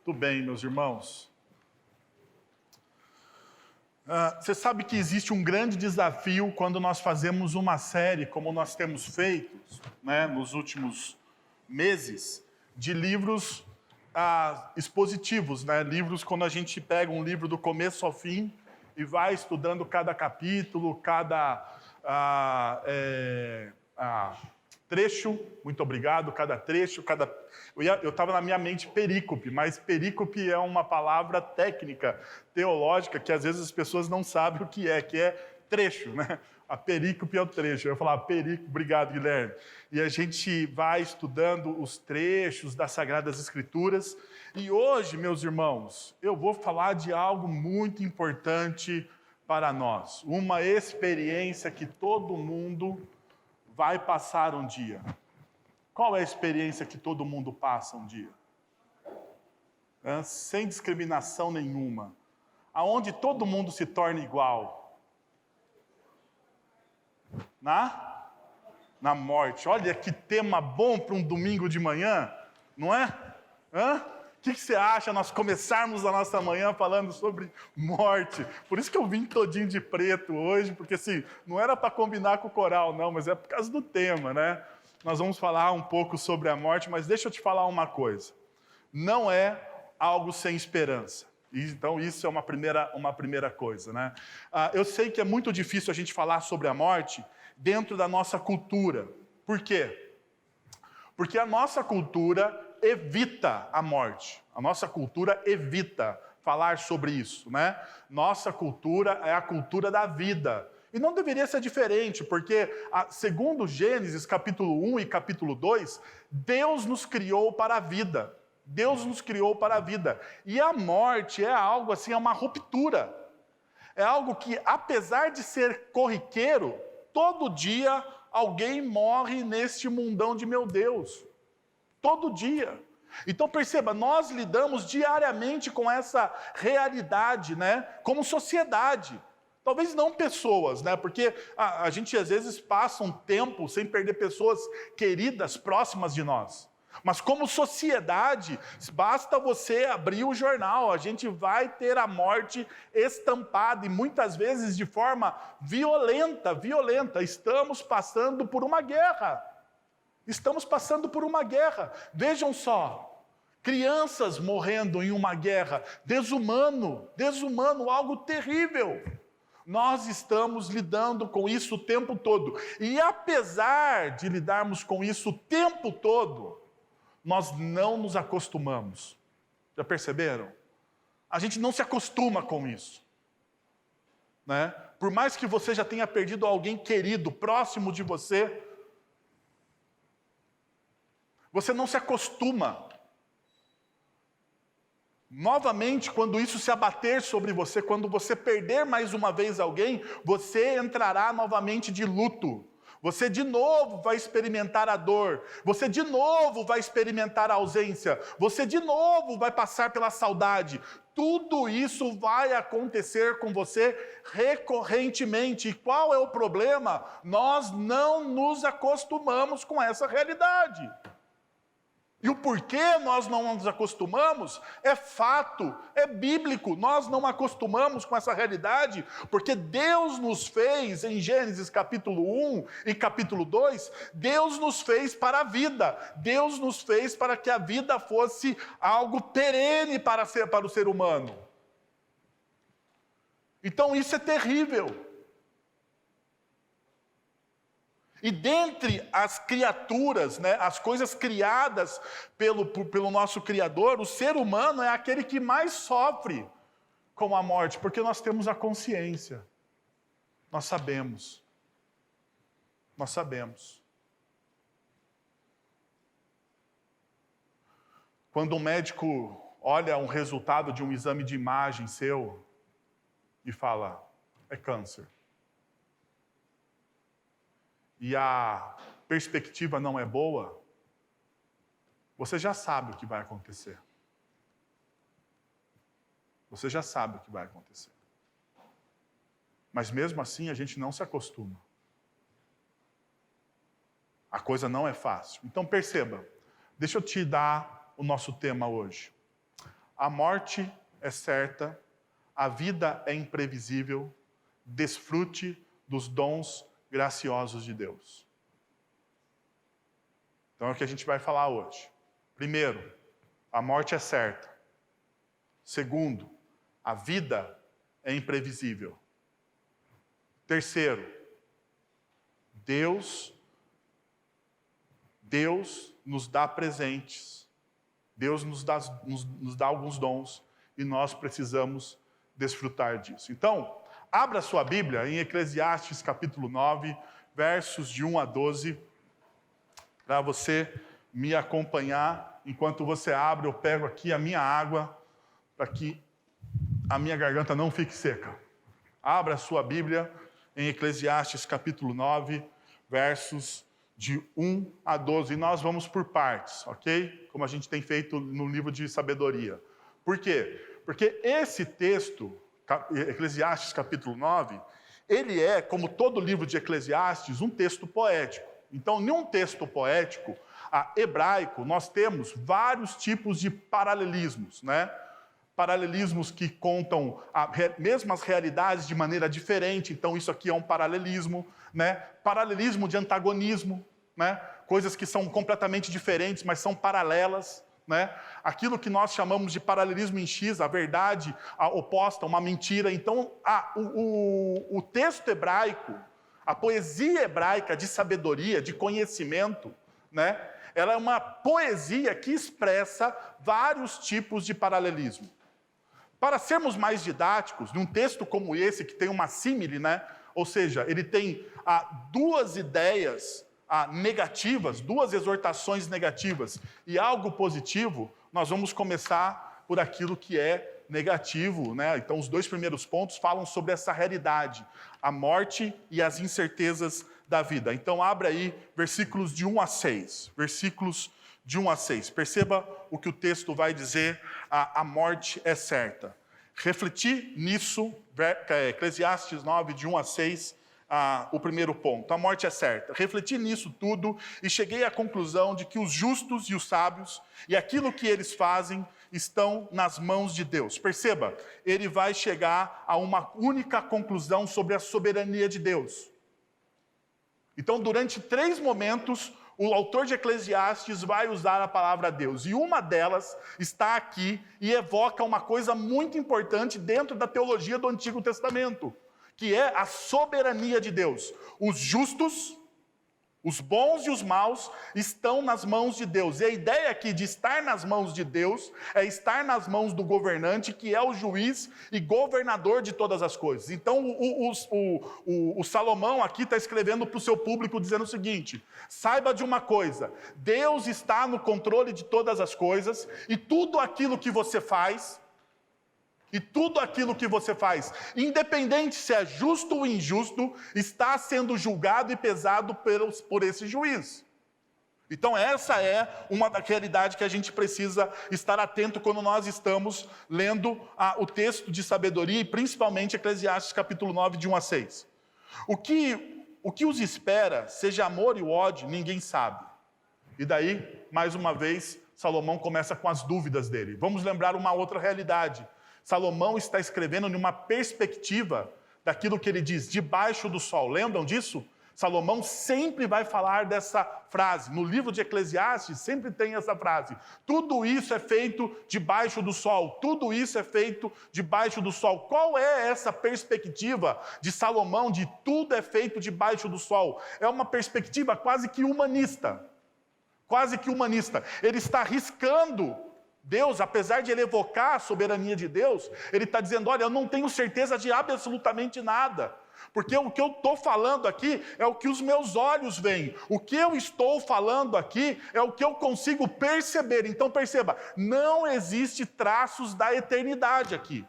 Tudo bem, meus irmãos? Você sabe que existe um grande desafio quando nós fazemos uma série, como nós temos feito, né, nos últimos meses, de livros expositivos, né? Livros quando a gente pega um livro do começo ao fim e vai estudando cada capítulo, cada trecho, muito obrigado, cada trecho, Eu estava na minha mente perícope, mas perícope é uma palavra técnica, teológica, que às vezes as pessoas não sabem o que é trecho, né? A perícope é o trecho. Eu ia falar perícope, obrigado, Guilherme. E a gente vai estudando os trechos das Sagradas Escrituras. E hoje, meus irmãos, eu vou falar de algo muito importante para nós. Uma experiência que todo mundo vai passar um dia. Qual é a experiência que todo mundo passa um dia? Sem discriminação nenhuma. Aonde todo mundo se torna igual? Na morte. Olha que tema bom para um domingo de manhã, não é? O que você acha nós começarmos a nossa manhã falando sobre morte? Por isso que eu vim todinho de preto hoje, porque assim, não era para combinar com o coral, não, mas é por causa do tema, né? Nós vamos falar um pouco sobre a morte, mas deixa eu te falar uma coisa. Não é algo sem esperança. Então, isso é uma primeira coisa, né? Eu sei que é muito difícil a gente falar sobre a morte dentro da nossa cultura. Por quê? Porque a nossa cultura evita a morte. A nossa cultura evita falar sobre isso, né? Nossa cultura é a cultura da vida. E não deveria ser diferente, porque, segundo Gênesis, capítulo 1 e capítulo 2, Deus nos criou para a vida. Deus nos criou para a vida. E a morte é algo assim, é uma ruptura. É algo que, apesar de ser corriqueiro, todo dia alguém morre neste mundão de meu Deus. Todo dia. Então perceba, nós lidamos diariamente com essa realidade, né? Como sociedade. Talvez não pessoas, né? Porque a gente às vezes passa um tempo sem perder pessoas queridas, próximas de nós. Mas como sociedade, basta você abrir o jornal, a gente vai ter a morte estampada e muitas vezes de forma violenta. Estamos passando por uma guerra. Vejam só, crianças morrendo em uma guerra, desumano, algo terrível. Nós estamos lidando com isso o tempo todo. E apesar de lidarmos com isso o tempo todo, nós não nos acostumamos. Já perceberam? A gente não se acostuma com isso, né? Por mais que você já tenha perdido alguém querido, próximo de você, você não se acostuma. Novamente, quando isso se abater sobre você, quando você perder mais uma vez alguém, você entrará novamente de luto. Você de novo vai experimentar a dor. Você de novo vai experimentar a ausência. Você de novo vai passar pela saudade. Tudo isso vai acontecer com você recorrentemente. E qual é o problema? Nós não nos acostumamos com essa realidade. E o porquê nós não nos acostumamos é fato, é bíblico. Nós não acostumamos com essa realidade, porque Deus nos fez, em Gênesis capítulo 1 e capítulo 2, Deus nos fez para a vida. Deus nos fez para que a vida fosse algo perene para o ser humano. Então isso é terrível. E dentre as criaturas, né, as coisas criadas pelo nosso Criador, o ser humano é aquele que mais sofre com a morte, porque nós temos a consciência. Nós sabemos. Quando um médico olha um resultado de um exame de imagem seu e fala, é câncer. E a perspectiva não é boa, você já sabe o que vai acontecer. Mas mesmo assim a gente não se acostuma. A coisa não é fácil. Então perceba, deixa eu te dar o nosso tema hoje. A morte é certa, a vida é imprevisível, desfrute dos dons graciosos de Deus. Então é o que a gente vai falar hoje. Primeiro, a morte é certa. Segundo, a vida é imprevisível. Terceiro, Deus nos dá presentes. Deus nos dá alguns dons e nós precisamos desfrutar disso. Então, abra sua Bíblia em Eclesiastes capítulo 9, versos de 1 a 12, para você me acompanhar. Enquanto você abre, eu pego aqui a minha água, para que a minha garganta não fique seca. Abra sua Bíblia em Eclesiastes capítulo 9, versos de 1 a 12. E nós vamos por partes, ok? Como a gente tem feito no livro de sabedoria. Por quê? Porque esse texto, Eclesiastes capítulo 9, ele é, como todo livro de Eclesiastes, um texto poético. Então, em um texto poético, hebraico, nós temos vários tipos de paralelismos, né? Paralelismos que contam mesmas realidades de maneira diferente. Então, isso aqui é um paralelismo, né? Paralelismo de antagonismo, né? Coisas que são completamente diferentes, mas são paralelas, né? Aquilo que nós chamamos de paralelismo em X, a verdade oposta, uma mentira. Então, o texto hebraico, a poesia hebraica de sabedoria, de conhecimento, né? Ela é uma poesia que expressa vários tipos de paralelismo. Para sermos mais didáticos, num texto como esse, que tem uma símile, né? Ou seja, ele tem duas ideias negativas, duas exortações negativas e algo positivo, nós vamos começar por aquilo que é negativo, né? Então, os dois primeiros pontos falam sobre essa realidade, a morte e as incertezas da vida. Então, abra aí versículos de 1 a 6. Versículos de 1 a 6. Perceba o que o texto vai dizer, a morte é certa. Refleti nisso, Eclesiastes 9, de 1 a 6, o primeiro ponto. A morte é certa. Refleti nisso tudo e cheguei à conclusão de que os justos e os sábios e aquilo que eles fazem estão nas mãos de Deus. Perceba, ele vai chegar a uma única conclusão sobre a soberania de Deus. Então, durante 3 momentos, o autor de Eclesiastes vai usar a palavra Deus. E uma delas está aqui e evoca uma coisa muito importante dentro da teologia do Antigo Testamento, que é a soberania de Deus. Os justos, os bons e os maus estão nas mãos de Deus. E a ideia aqui de estar nas mãos de Deus é estar nas mãos do governante, que é o juiz e governador de todas as coisas. Então, o Salomão aqui está escrevendo para o seu público dizendo o seguinte: saiba de uma coisa, Deus está no controle de todas as coisas e tudo aquilo que você faz, independente se é justo ou injusto, está sendo julgado e pesado por esse juiz. Então essa é uma realidade que a gente precisa estar atento quando nós estamos lendo o texto de sabedoria, e principalmente Eclesiastes capítulo 9, de 1 a 6. O que os espera, seja amor e ódio, ninguém sabe. E daí, mais uma vez, Salomão começa com as dúvidas dele. Vamos lembrar uma outra realidade. Salomão está escrevendo numa perspectiva daquilo que ele diz, debaixo do sol. Lembram disso? Salomão sempre vai falar dessa frase. No livro de Eclesiastes sempre tem essa frase. Tudo isso é feito debaixo do sol. Tudo isso é feito debaixo do sol. Qual é essa perspectiva de Salomão de tudo é feito debaixo do sol? É uma perspectiva quase que humanista. Quase que humanista. Ele está arriscando Deus, apesar de ele evocar a soberania de Deus, ele está dizendo, olha, eu não tenho certeza de absolutamente nada. Porque o que eu estou falando aqui é o que os meus olhos veem. O que eu estou falando aqui é o que eu consigo perceber. Então perceba, não existe traços da eternidade aqui.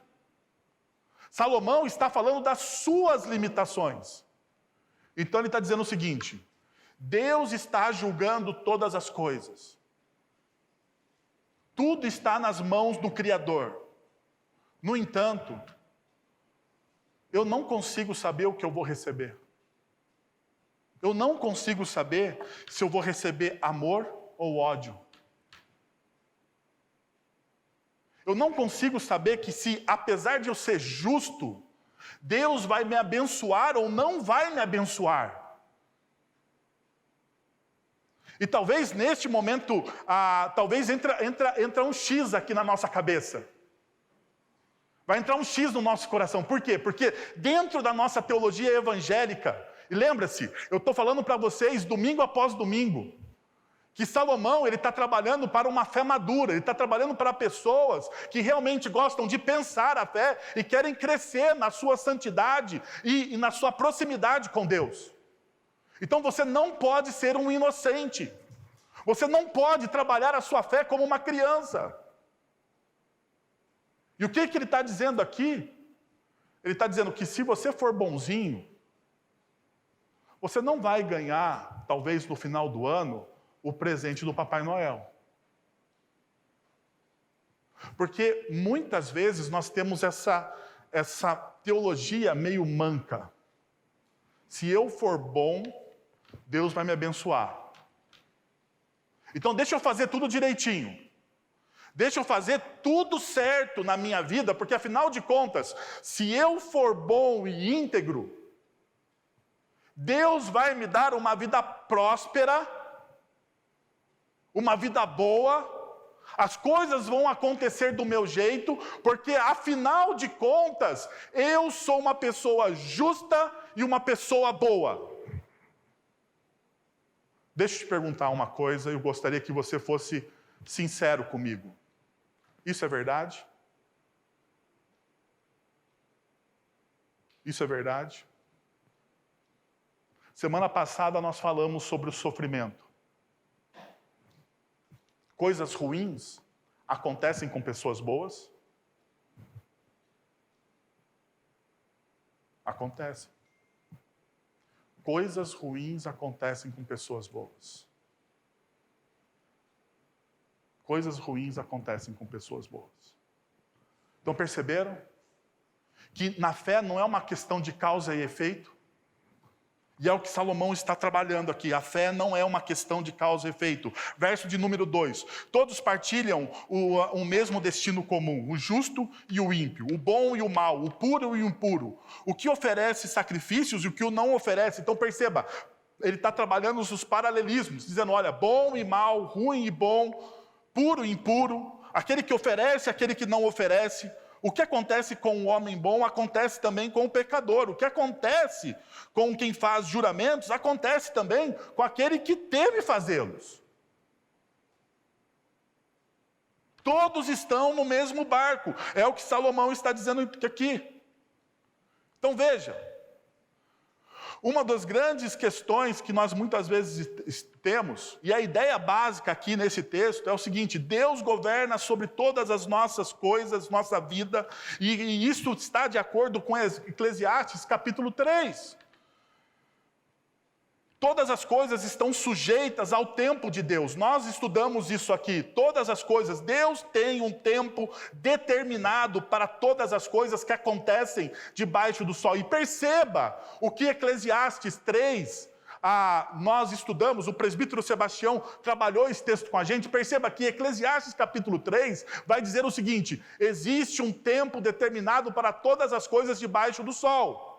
Salomão está falando das suas limitações. Então ele está dizendo o seguinte, Deus está julgando todas as coisas. Tudo está nas mãos do Criador. No entanto, eu não consigo saber o que eu vou receber. Eu não consigo saber se eu vou receber amor ou ódio. Eu não consigo saber que se, apesar de eu ser justo, Deus vai me abençoar ou não vai me abençoar. E talvez neste momento, talvez entra um X aqui na nossa cabeça. Vai entrar um X no nosso coração. Por quê? Porque dentro da nossa teologia evangélica, e lembra-se, eu estou falando para vocês domingo após domingo, que Salomão está trabalhando para uma fé madura, ele está trabalhando para pessoas que realmente gostam de pensar a fé e querem crescer na sua santidade e na sua proximidade com Deus. Então você não pode ser um inocente. Você não pode trabalhar a sua fé como uma criança. E o que ele está dizendo aqui? Ele está dizendo que se você for bonzinho, você não vai ganhar, talvez no final do ano, o presente do Papai Noel. Porque muitas vezes nós temos essa teologia meio manca. Se eu for bom, Deus vai me abençoar. Então deixa eu fazer tudo direitinho. Deixa eu fazer tudo certo na minha vida, porque afinal de contas, se eu for bom e íntegro, Deus vai me dar uma vida próspera, uma vida boa, as coisas vão acontecer do meu jeito, porque afinal de contas, eu sou uma pessoa justa e uma pessoa boa. Deixa eu te perguntar uma coisa, eu gostaria que você fosse sincero comigo. Isso é verdade? Isso é verdade? Semana passada nós falamos sobre o sofrimento. Coisas ruins acontecem com pessoas boas? Acontecem. Coisas ruins acontecem com pessoas boas. Coisas ruins acontecem com pessoas boas. Então perceberam? Que na fé não é uma questão de causa e efeito. E é o que Salomão está trabalhando aqui. A fé não é uma questão de causa e efeito. Verso de número 2. Todos partilham o mesmo destino comum. O justo e o ímpio. O bom e o mal. O puro e o impuro. O que oferece sacrifícios e o que o não oferece. Então perceba, ele está trabalhando os paralelismos. Dizendo, olha, bom e mal, ruim e bom, puro e impuro. Aquele que oferece, aquele que não oferece. O que acontece com o homem bom, acontece também com o pecador. O que acontece com quem faz juramentos, acontece também com aquele que teme fazê-los. Todos estão no mesmo barco. É o que Salomão está dizendo aqui. Então veja, uma das grandes questões que nós muitas vezes temos, e a ideia básica aqui nesse texto é o seguinte: Deus governa sobre todas as nossas coisas, nossa vida, e isso está de acordo com Eclesiastes capítulo 3. Todas as coisas estão sujeitas ao tempo de Deus. Nós estudamos isso aqui. Todas as coisas. Deus tem um tempo determinado para todas as coisas que acontecem debaixo do sol. E perceba o que Eclesiastes 3, nós estudamos, o presbítero Sebastião trabalhou esse texto com a gente. Perceba que Eclesiastes capítulo 3 vai dizer o seguinte: existe um tempo determinado para todas as coisas debaixo do sol.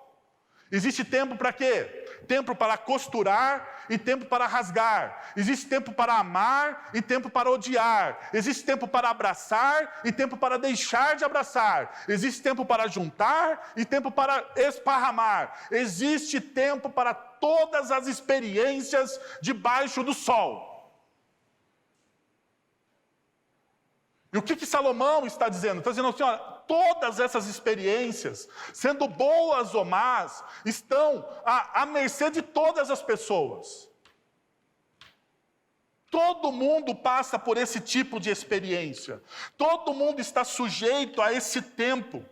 Existe tempo para quê? Tempo para costurar e tempo para rasgar. Existe tempo para amar e tempo para odiar. Existe tempo para abraçar e tempo para deixar de abraçar. Existe tempo para juntar e tempo para esparramar. Existe tempo para todas as experiências debaixo do sol. E o que Salomão está dizendo? Está dizendo assim, olha, todas essas experiências, sendo boas ou más, estão à mercê de todas as pessoas. Todo mundo passa por esse tipo de experiência. Todo mundo está sujeito a esse tempo.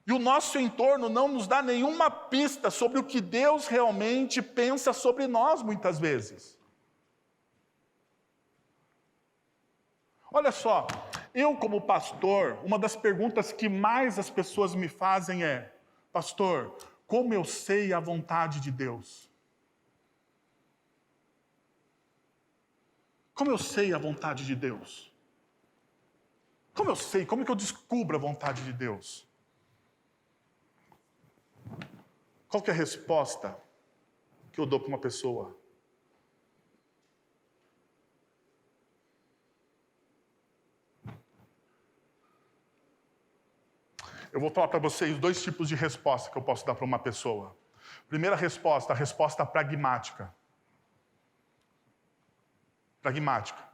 E o nosso entorno não nos dá nenhuma pista sobre o que Deus realmente pensa sobre nós, muitas vezes. Olha só, eu como pastor, uma das perguntas que mais as pessoas me fazem é: pastor, como eu sei a vontade de Deus? Como eu sei a vontade de Deus? Como eu sei? Como que eu descubro a vontade de Deus? Qual que é a resposta que eu dou para uma pessoa? Eu vou falar para vocês 2 tipos de resposta que eu posso dar para uma pessoa. Primeira resposta, a resposta pragmática. Pragmática.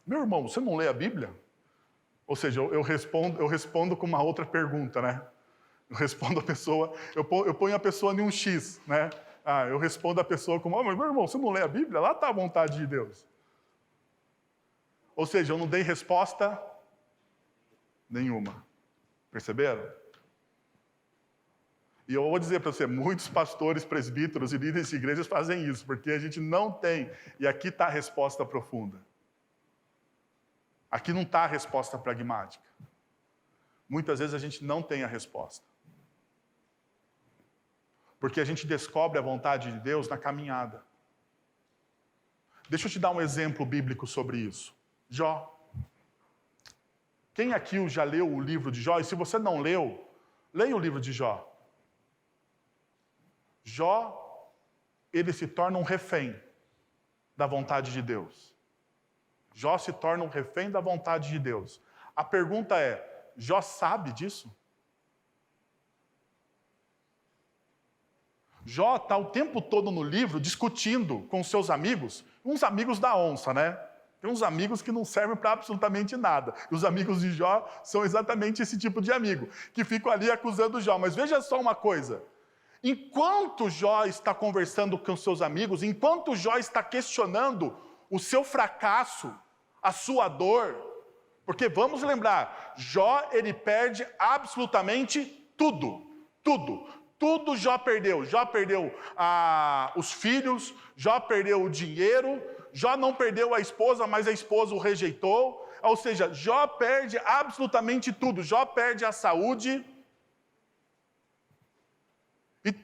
Meu irmão, você não lê a Bíblia? Ou seja, eu respondo com uma outra pergunta, né? Eu respondo a pessoa, eu ponho a pessoa em um X, né? Eu respondo a pessoa como, mas meu irmão, você não lê a Bíblia? Lá está a vontade de Deus. Ou seja, eu não dei resposta nenhuma. Perceberam? E eu vou dizer para você, muitos pastores, presbíteros e líderes de igrejas fazem isso, porque a gente não tem. E aqui está a resposta profunda. Aqui não está a resposta pragmática. Muitas vezes a gente não tem a resposta. Porque a gente descobre a vontade de Deus na caminhada. Deixa eu te dar um exemplo bíblico sobre isso. Jó. Quem aqui já leu o livro de Jó? E se você não leu, leia o livro de Jó. Jó, ele se torna um refém da vontade de Deus. Jó se torna um refém da vontade de Deus. A pergunta é, Jó sabe disso? Jó está o tempo todo no livro discutindo com seus amigos, uns amigos da onça, né? Tem uns amigos que não servem para absolutamente nada. E os amigos de Jó são exatamente esse tipo de amigo, que ficam ali acusando Jó. Mas veja só uma coisa. Enquanto Jó está conversando com seus amigos, enquanto Jó está questionando o seu fracasso, a sua dor, porque vamos lembrar, Jó ele perde absolutamente tudo, tudo. Tudo Jó perdeu. Jó perdeu os filhos, Jó perdeu o dinheiro, Jó não perdeu a esposa, mas a esposa o rejeitou. Ou seja, Jó perde absolutamente tudo. Jó perde a saúde.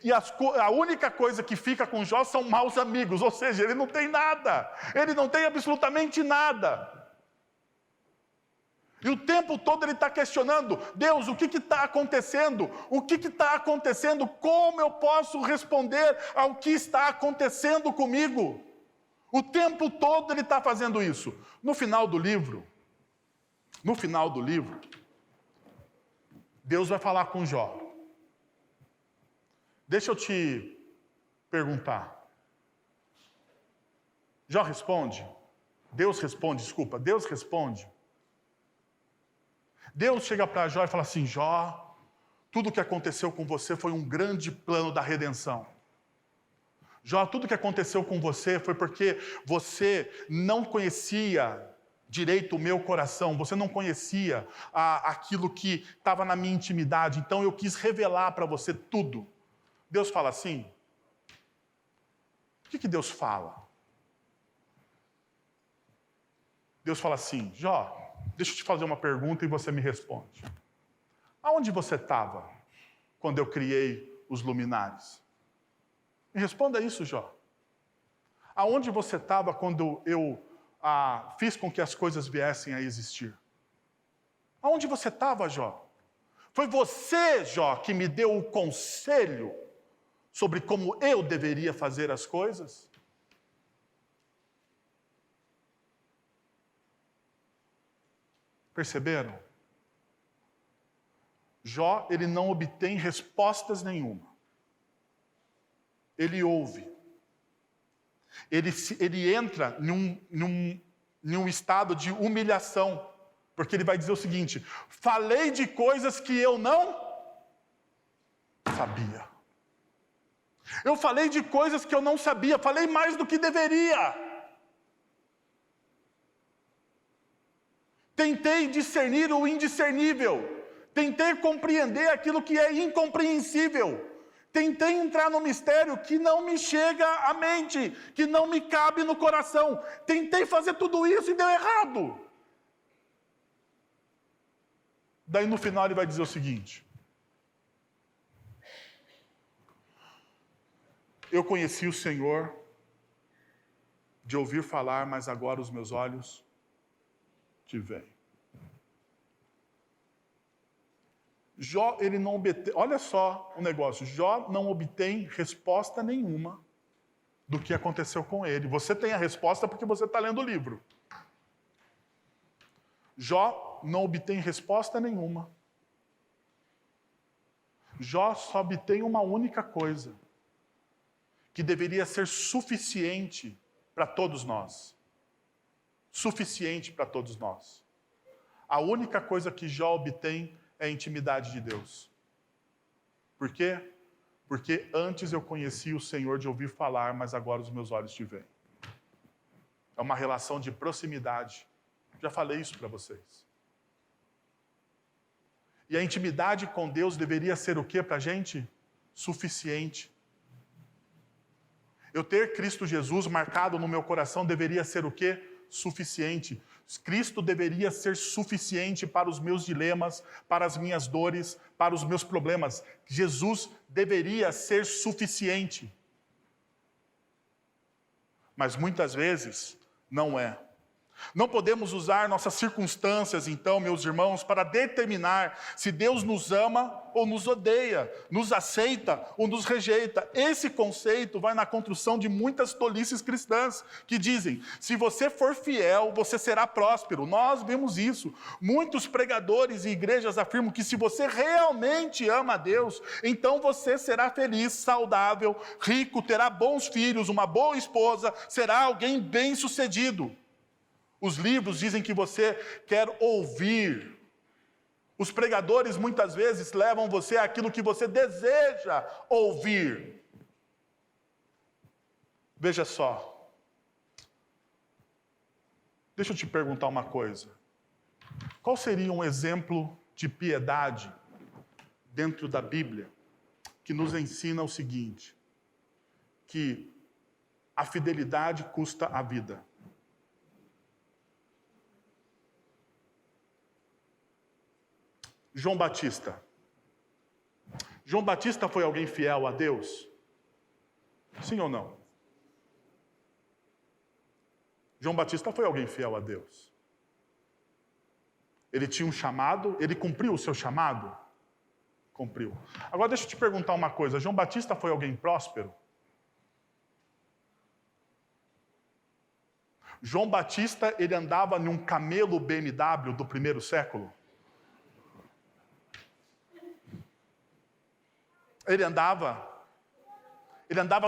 E a única coisa que fica com Jó são maus amigos. Ou seja, ele não tem nada. Ele não tem absolutamente nada. E o tempo todo ele está questionando, Deus, o que está acontecendo? O que está acontecendo? Como eu posso responder ao que está acontecendo comigo? O tempo todo ele está fazendo isso. No final do livro, Deus vai falar com Jó. Deixa eu te perguntar. Jó responde? Deus responde. Deus chega para Jó e fala assim, Jó, tudo que aconteceu com você foi um grande plano da redenção. Jó, tudo que aconteceu com você foi porque você não conhecia direito o meu coração, você não conhecia aquilo que estava na minha intimidade, então eu quis revelar para você tudo. Deus fala assim? O que Deus fala? Deus fala assim, Jó, deixa eu te fazer uma pergunta e você me responde. Aonde você estava quando eu criei os luminares? Me responda isso, Jó. Aonde você estava quando eu fiz com que as coisas viessem a existir? Aonde você estava, Jó? Foi você, Jó, que me deu o conselho sobre como eu deveria fazer as coisas? Perceberam? Jó, ele não obtém respostas nenhuma. Ele ouve. Ele entra num estado de humilhação. Porque ele vai dizer o seguinte, falei de coisas que eu não sabia. Eu falei de coisas que eu não sabia, falei mais do que deveria. Tentei discernir o indiscernível. Tentei compreender aquilo que é incompreensível. Tentei entrar no mistério que não me chega à mente, que não me cabe no coração. Tentei fazer tudo isso e deu errado. Daí no final ele vai dizer o seguinte. Eu conheci o Senhor de ouvir falar, mas agora os meus olhos te veem. Jó, ele não obtém, olha só o negócio, Jó não obtém resposta nenhuma do que aconteceu com ele. Você tem a resposta porque você está lendo o livro. Jó não obtém resposta nenhuma. Jó só obtém uma única coisa, que deveria ser suficiente para todos nós. Suficiente para todos nós. A única coisa que Jó obtém é a intimidade de Deus. Por quê? Porque antes eu conhecia o Senhor de ouvir falar, mas agora os meus olhos te veem. É uma relação de proximidade. Já falei isso para vocês. E a intimidade com Deus deveria ser o quê para a gente? Suficiente. Eu ter Cristo Jesus marcado no meu coração deveria ser o quê? Suficiente. Cristo deveria ser suficiente para os meus dilemas, para as minhas dores, para os meus problemas. Jesus deveria ser suficiente. Mas muitas vezes não é. Não podemos usar nossas circunstâncias, então, meus irmãos, para determinar se Deus nos ama ou nos odeia, nos aceita ou nos rejeita. Esse conceito vai na construção de muitas tolices cristãs, que dizem, se você for fiel, você será próspero. Nós vemos isso. Muitos pregadores e igrejas afirmam que se você realmente ama a Deus, então você será feliz, saudável, rico, terá bons filhos, uma boa esposa, será alguém bem-sucedido. Os livros dizem que você quer ouvir. Os pregadores muitas vezes levam você àquilo que você deseja ouvir. Veja só. Deixa eu te perguntar uma coisa. Qual seria um exemplo de piedade dentro da Bíblia que nos ensina o seguinte: que a fidelidade custa a vida? João Batista. João Batista foi alguém fiel a Deus? Sim ou não? João Batista foi alguém fiel a Deus. Ele tinha um chamado, ele cumpriu o seu chamado? Cumpriu. Agora deixa eu te perguntar uma coisa, João Batista foi alguém próspero? João Batista, ele andava num camelo BMW do primeiro século? Ele andava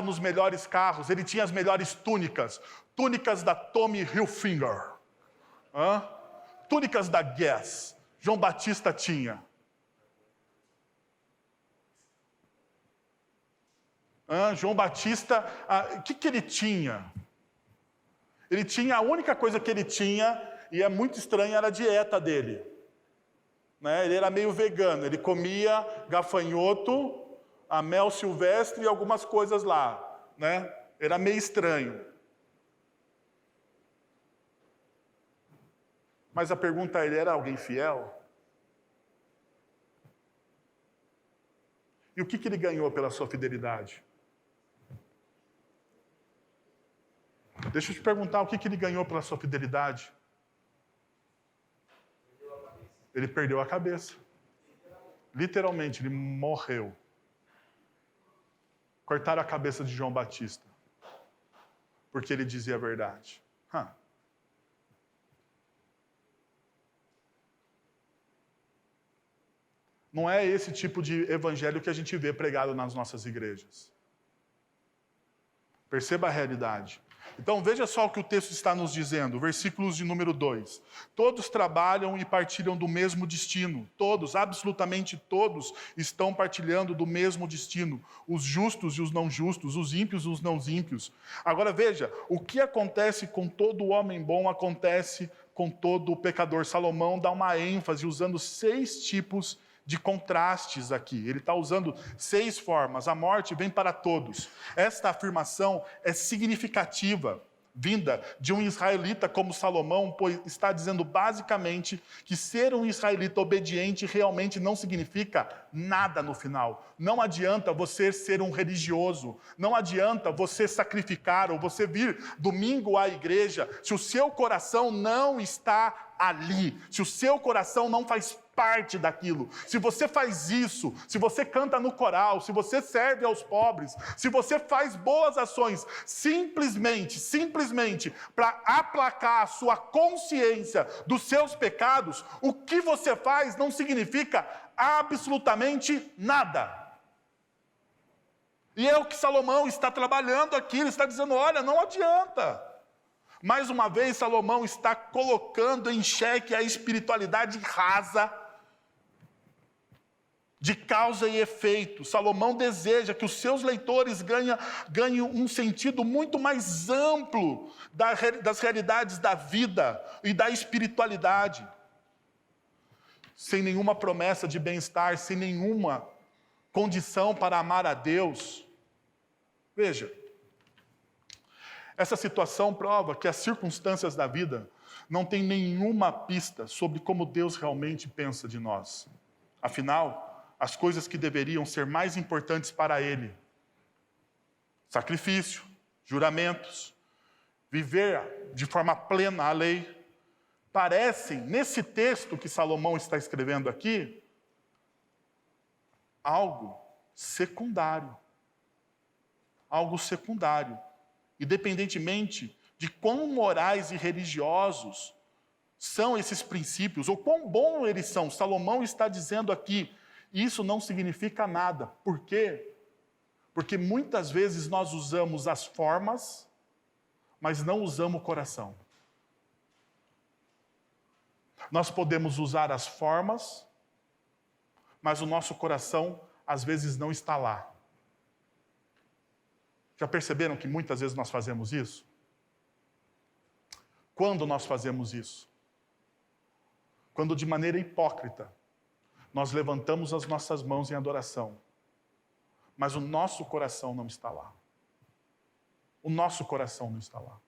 nos melhores carros, ele tinha as melhores túnicas da Tommy Hilfiger, túnicas da Guess, João Batista tinha. João Batista, o que ele tinha? Ele tinha, a única coisa que ele tinha, e é muito estranho, era a dieta dele. Ele era meio vegano, ele comia gafanhoto, a mel silvestre e algumas coisas lá, Era meio estranho. Mas a pergunta é, ele era alguém fiel? E o que ele ganhou pela sua fidelidade? Deixa eu te perguntar, o que ele ganhou pela sua fidelidade? Ele perdeu a cabeça. Literalmente, ele morreu. Cortaram a cabeça de João Batista, porque ele dizia a verdade. Não é esse tipo de evangelho que a gente vê pregado nas nossas igrejas. Perceba a realidade. Então veja só o que o texto está nos dizendo, versículos de número 2. Todos trabalham e partilham do mesmo destino. Todos, absolutamente todos, estão partilhando do mesmo destino. Os justos e os não justos, os ímpios e os não ímpios. Agora veja, o que acontece com todo homem bom acontece com todo pecador. Salomão dá uma ênfase usando 6 tipos de contrastes aqui. Ele está usando 6 formas. A morte vem para todos. Esta afirmação é significativa, vinda de um israelita como Salomão, pois está dizendo basicamente que ser um israelita obediente realmente não significa nada no final. Não adianta você ser um religioso, não adianta você sacrificar ou você vir domingo à igreja, se o seu coração não está ali, se o seu coração não faz parte daquilo, se você faz isso, se você canta no coral, se você serve aos pobres, se você faz boas ações, simplesmente para aplacar a sua consciência dos seus pecados, o que você faz não significa absolutamente nada. E é o que Salomão está trabalhando aqui, ele está dizendo, olha, não adianta. Mais uma vez, Salomão está colocando em xeque a espiritualidade rasa de causa e efeito. Salomão deseja que os seus leitores ganhem um sentido muito mais amplo das realidades da vida e da espiritualidade. Sem nenhuma promessa de bem-estar, sem nenhuma condição para amar a Deus. Veja, essa situação prova que as circunstâncias da vida não têm nenhuma pista sobre como Deus realmente pensa de nós. Afinal, as coisas que deveriam ser mais importantes para Ele, sacrifício, juramentos, viver de forma plena a lei, parecem, nesse texto que Salomão está escrevendo aqui, algo secundário. Algo secundário. Independentemente de quão morais e religiosos são esses princípios, ou quão bons eles são, Salomão está dizendo aqui, isso não significa nada. Por quê? Porque muitas vezes nós usamos as formas, mas não usamos o coração. Nós podemos usar as formas, mas o nosso coração às vezes não está lá. Já perceberam que muitas vezes nós fazemos isso? Quando nós fazemos isso? Quando de maneira hipócrita, nós levantamos as nossas mãos em adoração, mas o nosso coração não está lá. O nosso coração não está lá.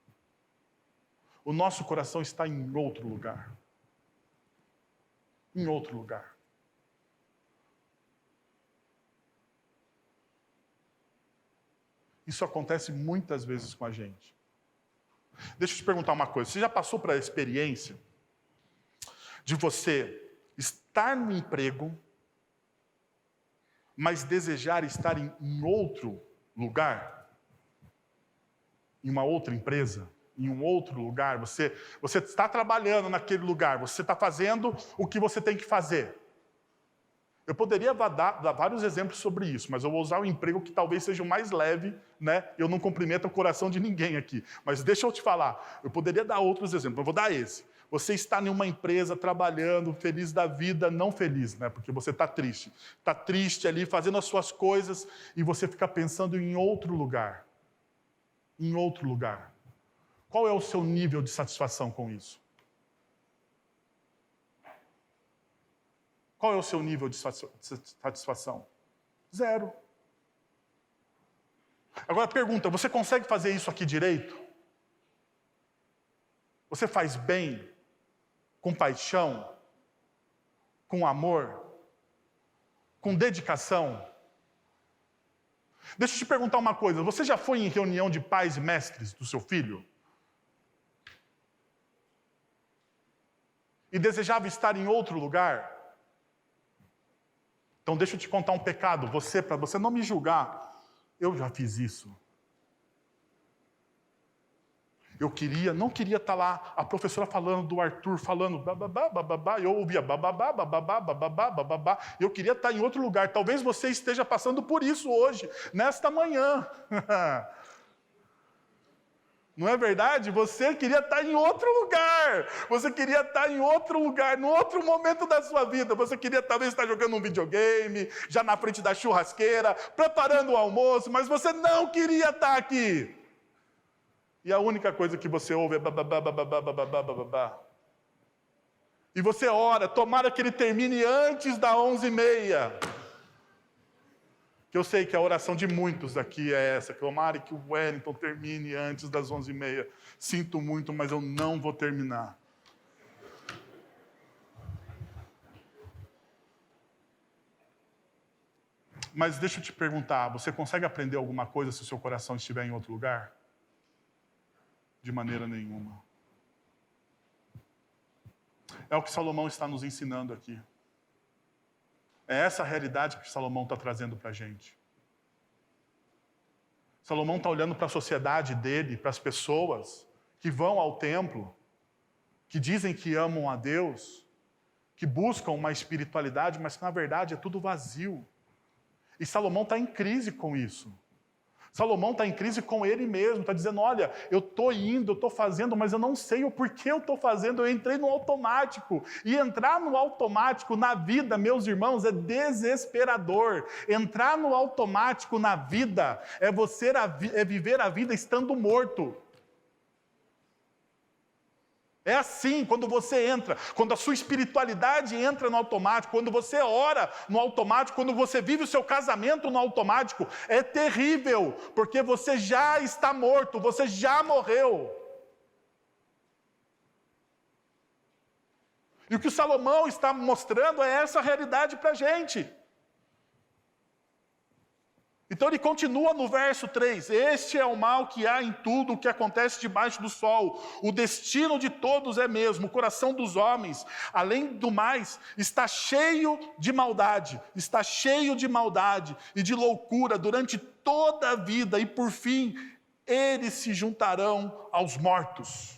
O nosso coração está em outro lugar. Em outro lugar. Isso acontece muitas vezes com a gente. Deixa eu te perguntar uma coisa. Você já passou por a experiência de você estar no emprego, mas desejar estar em outro lugar? Em uma outra empresa? Em um outro lugar? Você está trabalhando naquele lugar, você está fazendo o que você tem que fazer. Eu poderia dar vários exemplos sobre isso, mas eu vou usar o emprego que talvez seja o mais leve, né? Eu não cumprimento o coração de ninguém aqui. Mas deixa eu te falar, eu poderia dar outros exemplos, eu vou dar esse. Você está em uma empresa trabalhando, feliz da vida, não feliz, né? Porque você está triste. Está triste ali, fazendo as suas coisas, e você fica pensando em outro lugar. Em outro lugar. Qual é o seu nível de satisfação com isso? Qual é o seu nível de satisfação? 0. Agora pergunta, você consegue fazer isso aqui direito? Você faz bem? Com paixão? Com amor? Com dedicação? Deixa eu te perguntar uma coisa, você já foi em reunião de pais e mestres do seu filho? E desejava estar em outro lugar? Então deixa eu te contar um pecado, para você não me julgar, eu já fiz isso. Eu não queria estar lá, a professora falando do Arthur, falando bababá, bababá, eu ouvia bababá, bababá, bababá, bababá, eu queria estar em outro lugar. Talvez você esteja passando por isso hoje, nesta manhã. Não é verdade? Você queria estar em outro lugar. Você queria estar em outro lugar, no outro momento da sua vida. Você queria talvez estar jogando um videogame, já na frente da churrasqueira, preparando o almoço, mas você não queria estar aqui. E a única coisa que você ouve é bababá, bababá, bababá, bababá. E você ora, tomara que ele termine antes da 11h30. Que eu sei que a oração de muitos aqui é essa, que tomara que o Wellington termine antes das 11h30. Sinto muito, mas eu não vou terminar. Mas deixa eu te perguntar, você consegue aprender alguma coisa se o seu coração estiver em outro lugar? De maneira nenhuma. É o que Salomão está nos ensinando aqui. É essa a realidade que Salomão está trazendo para a gente. Salomão está olhando para a sociedade dele, para as pessoas que vão ao templo, que dizem que amam a Deus, que buscam uma espiritualidade, mas que na verdade é tudo vazio. E Salomão está em crise com isso. Salomão está em crise com ele mesmo, está dizendo, olha, eu estou indo, eu estou fazendo, mas eu não sei o porquê eu estou fazendo, eu entrei no automático. E entrar no automático na vida, meus irmãos, é desesperador. Entrar no automático na vida é viver a vida estando morto. É assim, quando você entra, quando a sua espiritualidade entra no automático, quando você ora no automático, quando você vive o seu casamento no automático, é terrível, porque você já está morto, você já morreu. E o que o Salomão está mostrando é essa realidade para a gente. Então ele continua no verso 3, este é o mal que há em tudo o que acontece debaixo do sol, o destino de todos é mesmo, o coração dos homens, além do mais, está cheio de maldade e de loucura durante toda a vida, e por fim, eles se juntarão aos mortos.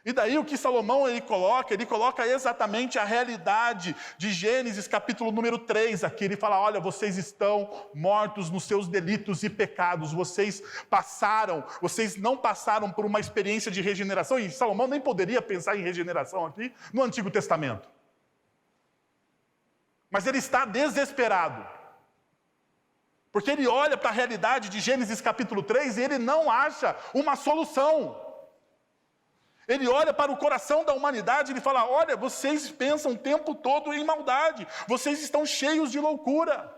E daí o que Salomão ele coloca exatamente a realidade de Gênesis capítulo número 3 aqui. Ele fala, olha, vocês estão mortos nos seus delitos e pecados, vocês não passaram por uma experiência de regeneração, e Salomão nem poderia pensar em regeneração aqui no Antigo Testamento. Mas ele está desesperado, porque ele olha para a realidade de Gênesis capítulo 3 e ele não acha uma solução. Ele olha para o coração da humanidade e ele fala, olha, vocês pensam o tempo todo em maldade, vocês estão cheios de loucura.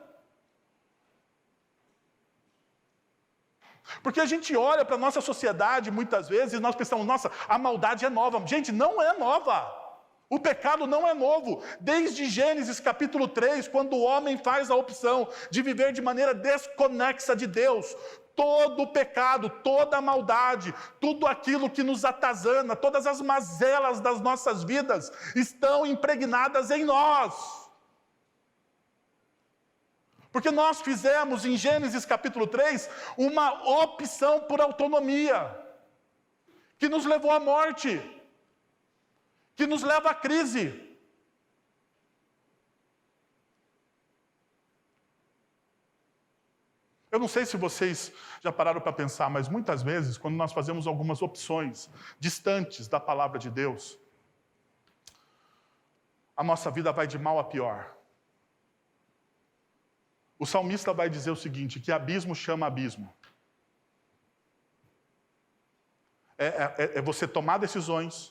Porque a gente olha para a nossa sociedade muitas vezes e nós pensamos, nossa, a maldade é nova. Gente, não é nova. O pecado não é novo. Desde Gênesis capítulo 3, quando o homem faz a opção de viver de maneira desconexa de Deus, todo o pecado, toda a maldade, tudo aquilo que nos atazana, todas as mazelas das nossas vidas estão impregnadas em nós. Porque nós fizemos em Gênesis capítulo 3 uma opção por autonomia, que nos levou à morte, que nos leva à crise. Eu não sei se vocês já pararam para pensar, mas muitas vezes, quando nós fazemos algumas opções distantes da palavra de Deus, a nossa vida vai de mal a pior. O salmista vai dizer o seguinte, que abismo chama abismo. É você tomar decisões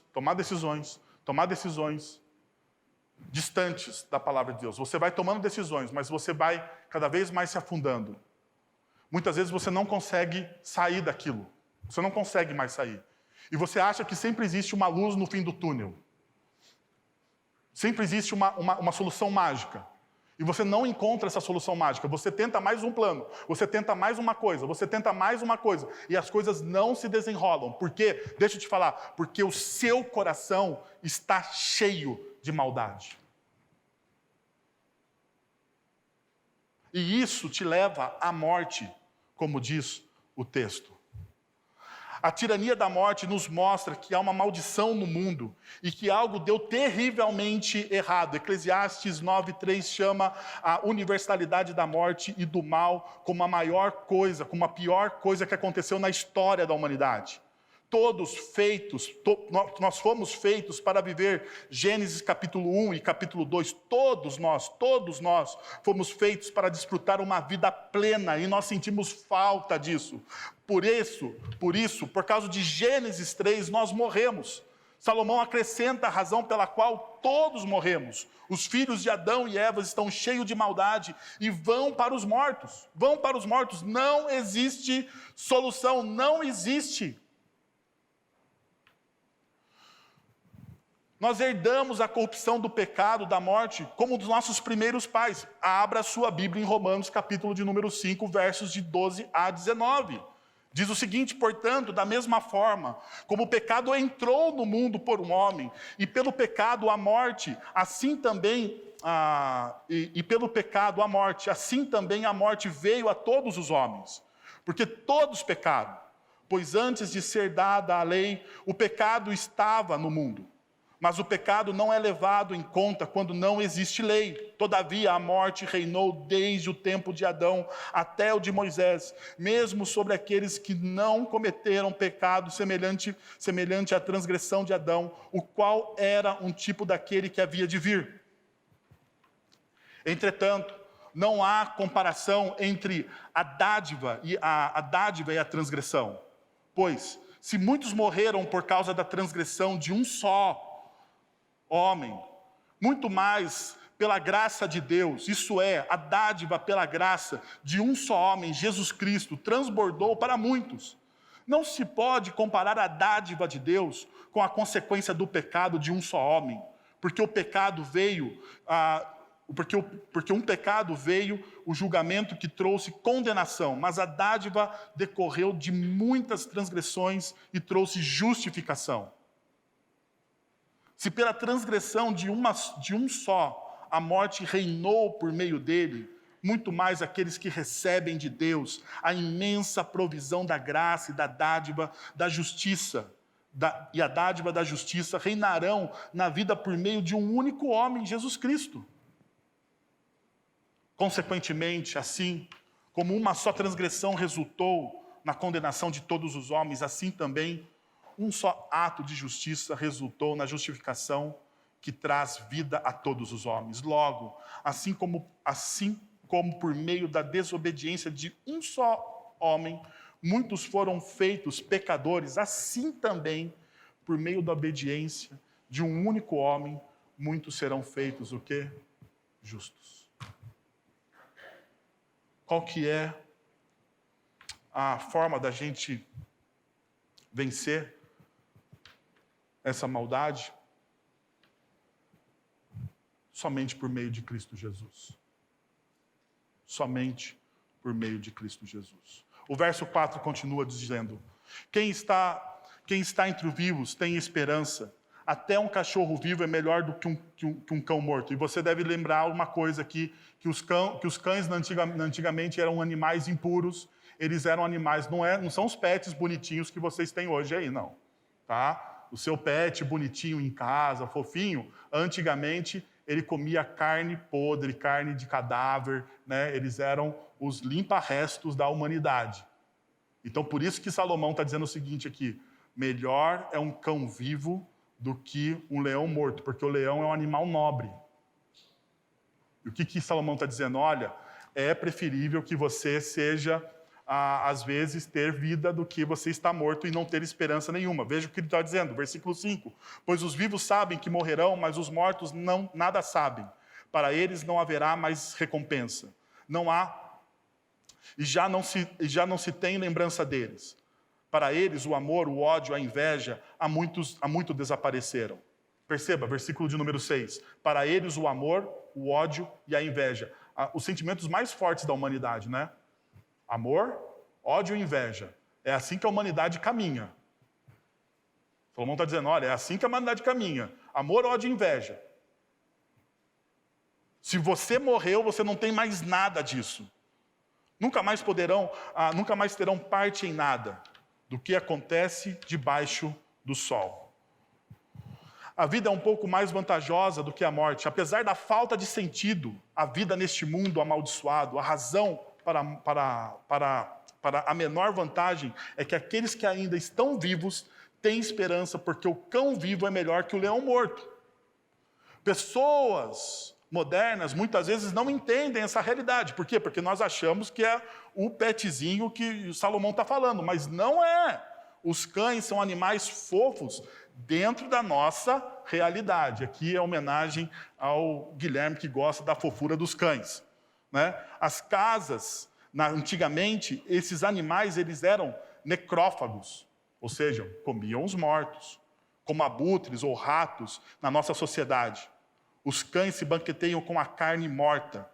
distantes da palavra de Deus. Você vai tomando decisões, mas você vai cada vez mais se afundando. Muitas vezes você não consegue sair daquilo. Você não consegue mais sair. E você acha que sempre existe uma luz no fim do túnel. Sempre existe uma solução mágica. E você não encontra essa solução mágica. Você tenta mais um plano. Você tenta mais uma coisa. Você tenta mais uma coisa. E as coisas não se desenrolam. Por quê? Deixa eu te falar. Porque o seu coração está cheio de maldade. E isso te leva à morte, como diz o texto. A tirania da morte nos mostra que há uma maldição no mundo e que algo deu terrivelmente errado. Eclesiastes 9:3 chama a universalidade da morte e do mal como a maior coisa, como a pior coisa que aconteceu na história da humanidade. Nós fomos feitos para viver Gênesis capítulo 1 e capítulo 2, todos nós fomos feitos para desfrutar uma vida plena e nós sentimos falta disso. Por isso, por causa de Gênesis 3, nós morremos. Salomão acrescenta a razão pela qual todos morremos. Os filhos de Adão e Eva estão cheios de maldade e vão para os mortos. Não existe solução, não existe. Nós herdamos a corrupção do pecado, da morte, como dos nossos primeiros pais. Abra sua Bíblia em Romanos, capítulo de número 5, versos de 12 a 19. Diz o seguinte: portanto, da mesma forma, como o pecado entrou no mundo por um homem, e pelo pecado a morte, assim também pelo pecado a morte, assim também a morte veio a todos os homens, porque todos pecaram, pois antes de ser dada a lei, o pecado estava no mundo. Mas o pecado não é levado em conta quando não existe lei. Todavia, a morte reinou desde o tempo de Adão até o de Moisés, mesmo sobre aqueles que não cometeram pecado semelhante à transgressão de Adão, o qual era um tipo daquele que havia de vir. Entretanto, não há comparação entre a dádiva e a transgressão. Pois, se muitos morreram por causa da transgressão de um só homem, muito mais pela graça de Deus, isso é, a dádiva pela graça de um só homem, Jesus Cristo, transbordou para muitos. Não se pode comparar a dádiva de Deus com a consequência do pecado de um só homem, porque o pecado veio, porque um pecado veio, o julgamento que trouxe condenação, mas a dádiva decorreu de muitas transgressões e trouxe justificação. Se pela transgressão de um só, a morte reinou por meio dele, muito mais aqueles que recebem de Deus a imensa provisão da graça e da dádiva da justiça, e a dádiva da justiça reinarão na vida por meio de um único homem, Jesus Cristo. Consequentemente, assim como uma só transgressão resultou na condenação de todos os homens, assim também um só ato de justiça resultou na justificação que traz vida a todos os homens. Logo, assim como por meio da desobediência de um só homem, muitos foram feitos pecadores, assim também, por meio da obediência de um único homem, muitos serão feitos o quê? Justos. Qual que é a forma da gente vencer essa maldade? Somente por meio de Cristo Jesus. Somente por meio de Cristo Jesus. O verso 4 continua dizendo: quem está entre os vivos tem esperança. Até um cachorro vivo é melhor do que um cão morto. E você deve lembrar uma coisa aqui, que os cães antigamente eram animais impuros. Eles eram animais, não são os pets bonitinhos que vocês têm hoje aí, não. Tá? O seu pet bonitinho em casa, fofinho, antigamente ele comia carne podre, carne de cadáver, né? Eles eram os limpa-restos da humanidade. Então, por isso que Salomão está dizendo o seguinte aqui: melhor é um cão vivo do que um leão morto, porque o leão é um animal nobre. E o que Salomão está dizendo? Olha, é preferível que você seja, às vezes, ter vida do que você estar morto e não ter esperança nenhuma. Veja o que ele está dizendo, versículo 5. Pois os vivos sabem que morrerão, mas os mortos nada sabem. Para eles não haverá mais recompensa. Não há, e já não se tem lembrança deles. Para eles, o amor, o ódio, a inveja, há muito desapareceram. Perceba, versículo de número 6. Para eles, o amor, o ódio e a inveja. Os sentimentos mais fortes da humanidade, né? Amor, ódio e inveja. É assim que a humanidade caminha. Salomão está dizendo, olha, é assim que a humanidade caminha. Amor, ódio e inveja. Se você morreu, você não tem mais nada disso. Nunca mais terão parte em nada do que acontece debaixo do sol. A vida é um pouco mais vantajosa do que a morte. Apesar da falta de sentido, a vida neste mundo amaldiçoado, a razão para a menor vantagem é que aqueles que ainda estão vivos têm esperança, porque o cão vivo é melhor que o leão morto. Pessoas modernas muitas vezes não entendem essa realidade. Por quê? Porque nós achamos que é o petzinho que Salomão está falando, mas não é. Os cães são animais fofos dentro da nossa realidade. Aqui é homenagem ao Guilherme, que gosta da fofura dos cães. Né? As casas, antigamente, esses animais eles eram necrófagos, ou seja, comiam os mortos, como abutres ou ratos na nossa sociedade. Os cães se banqueteiam com a carne morta,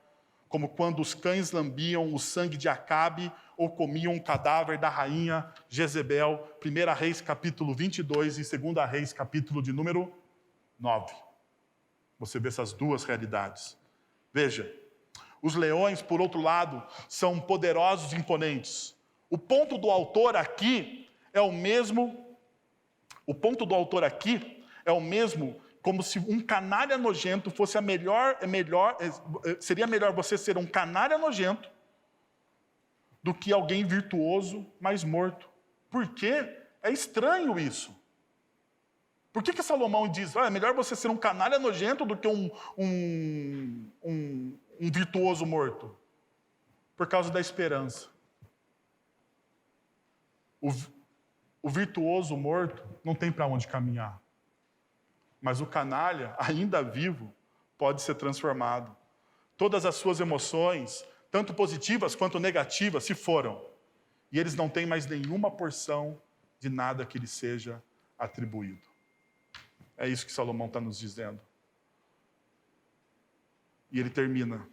como quando os cães lambiam o sangue de Acabe ou comiam o cadáver da rainha Jezebel, 1 Reis capítulo 22 e 2 Reis capítulo de número 9. Você vê essas duas realidades. Veja, os leões, por outro lado, são poderosos e imponentes. O ponto do autor aqui é o mesmo. O ponto do autor aqui é o mesmo, como se um canalha nojento fosse seria melhor você ser um canalha nojento do que alguém virtuoso, mas morto. Por quê? É estranho isso. Por que Salomão diz, é melhor você ser um canalha nojento do que um virtuoso morto? Por causa da esperança. O virtuoso morto não tem para onde caminhar. Mas o canalha, ainda vivo, pode ser transformado. Todas as suas emoções, tanto positivas quanto negativas, se foram. E eles não têm mais nenhuma porção de nada que lhe seja atribuído. É isso que Salomão está nos dizendo. E ele termina.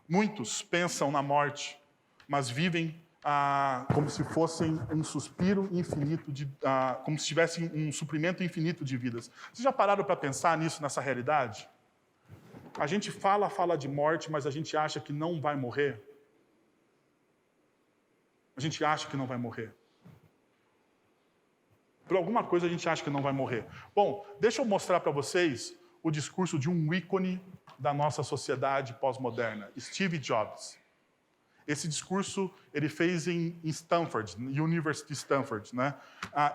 Muitos pensam na morte, mas vivem como se fossem um suspiro infinito, como se tivessem um suprimento infinito de vidas. Vocês já pararam para pensar nisso, nessa realidade? A gente fala de morte, mas a gente acha que não vai morrer. A gente acha que não vai morrer. Por alguma coisa a gente acha que não vai morrer. Bom, deixa eu mostrar para vocês o discurso de um ícone da nossa sociedade pós-moderna, Steve Jobs. Esse discurso ele fez em Stanford, University of Stanford, né?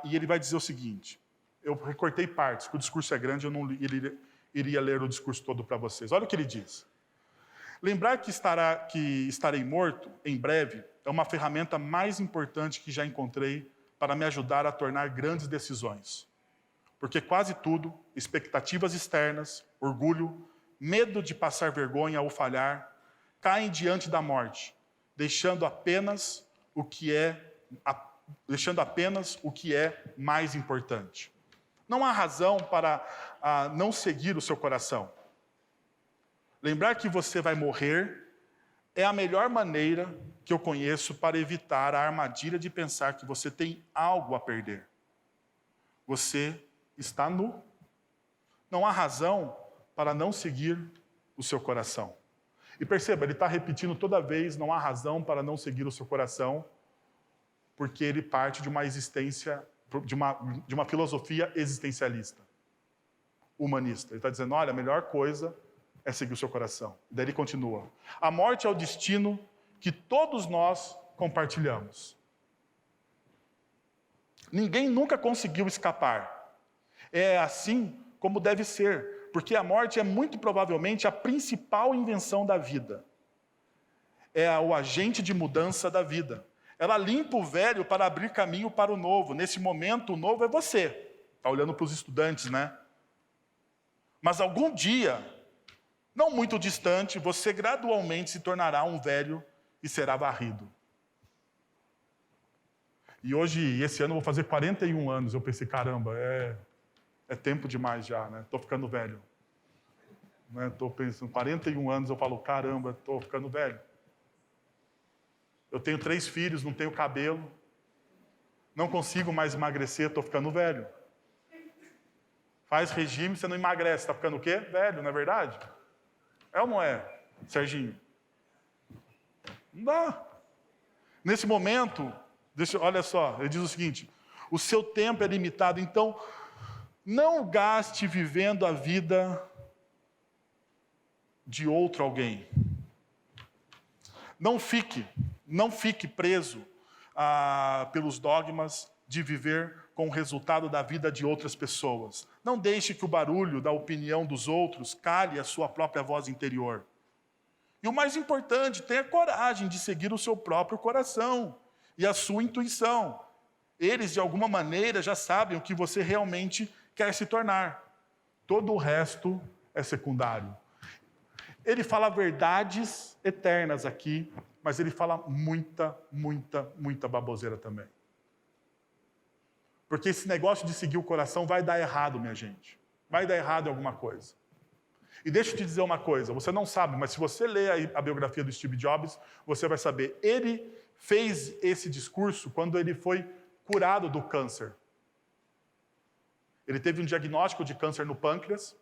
E ele vai dizer o seguinte, eu recortei partes, porque o discurso é grande, eu não iria ler o discurso todo para vocês. Olha o que ele diz. Lembrar que estarei morto em breve é uma ferramenta mais importante que já encontrei para me ajudar a tornar grandes decisões. Porque quase tudo, expectativas externas, orgulho, medo de passar vergonha ou falhar, caem diante da morte, deixando apenas o que é mais importante. Não há razão para não seguir o seu coração. Lembrar que você vai morrer é a melhor maneira que eu conheço para evitar a armadilha de pensar que você tem algo a perder. Você está nu. Não há razão para não seguir o seu coração. E perceba, ele está repetindo toda vez, não há razão para não seguir o seu coração, porque ele parte de uma existência, de uma filosofia existencialista, humanista. Ele está dizendo, olha, a melhor coisa é seguir o seu coração. Daí ele continua. A morte é o destino que todos nós compartilhamos. Ninguém nunca conseguiu escapar. É assim como deve ser, porque a morte é muito provavelmente a principal invenção da vida. É o agente de mudança da vida. Ela limpa o velho para abrir caminho para o novo. Nesse momento, o novo é você. Está olhando para os estudantes, né? Mas algum dia, não muito distante, você gradualmente se tornará um velho e será varrido. E hoje, esse ano, eu vou fazer 41 anos. Eu pensei, caramba, é tempo demais já, né? Estou ficando velho. Estou pensando, 41 anos, eu falo, caramba, estou ficando velho. Eu tenho 3 filhos, não tenho cabelo. Não consigo mais emagrecer, estou ficando velho. Faz regime, você não emagrece. Está ficando o quê? Velho, não é verdade? É ou não é, Serginho? Não dá. Nesse momento, olha só, ele diz o seguinte, o seu tempo é limitado, então não gaste vivendo a vida de outro alguém. Não fique preso pelos dogmas de viver com o resultado da vida de outras pessoas. Não deixe que o barulho da opinião dos outros cale a sua própria voz interior. E o mais importante, tenha coragem de seguir o seu próprio coração e a sua intuição. Eles, de alguma maneira, já sabem o que você realmente quer se tornar. Todo o resto é secundário. Ele fala verdades eternas aqui, mas ele fala muita, muita, muita baboseira também. Porque esse negócio de seguir o coração vai dar errado, minha gente. Vai dar errado em alguma coisa. E deixa eu te dizer uma coisa, você não sabe, mas se você ler a biografia do Steve Jobs, você vai saber. Ele fez esse discurso quando ele foi curado do câncer. Ele teve um diagnóstico de câncer no pâncreas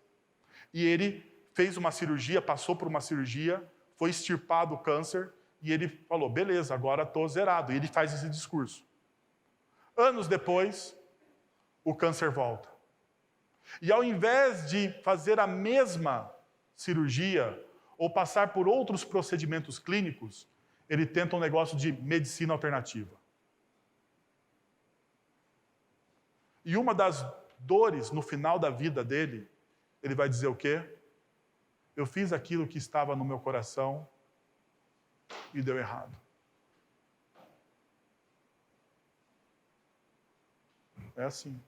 e ele fez uma cirurgia, passou por uma cirurgia, foi extirpado o câncer e ele falou, beleza, agora estou zerado. E ele faz esse discurso. Anos depois, o câncer volta. E ao invés de fazer a mesma cirurgia ou passar por outros procedimentos clínicos, ele tenta um negócio de medicina alternativa. E uma das dores no final da vida dele, ele vai dizer o quê? Eu fiz aquilo que estava no meu coração e deu errado. É assim.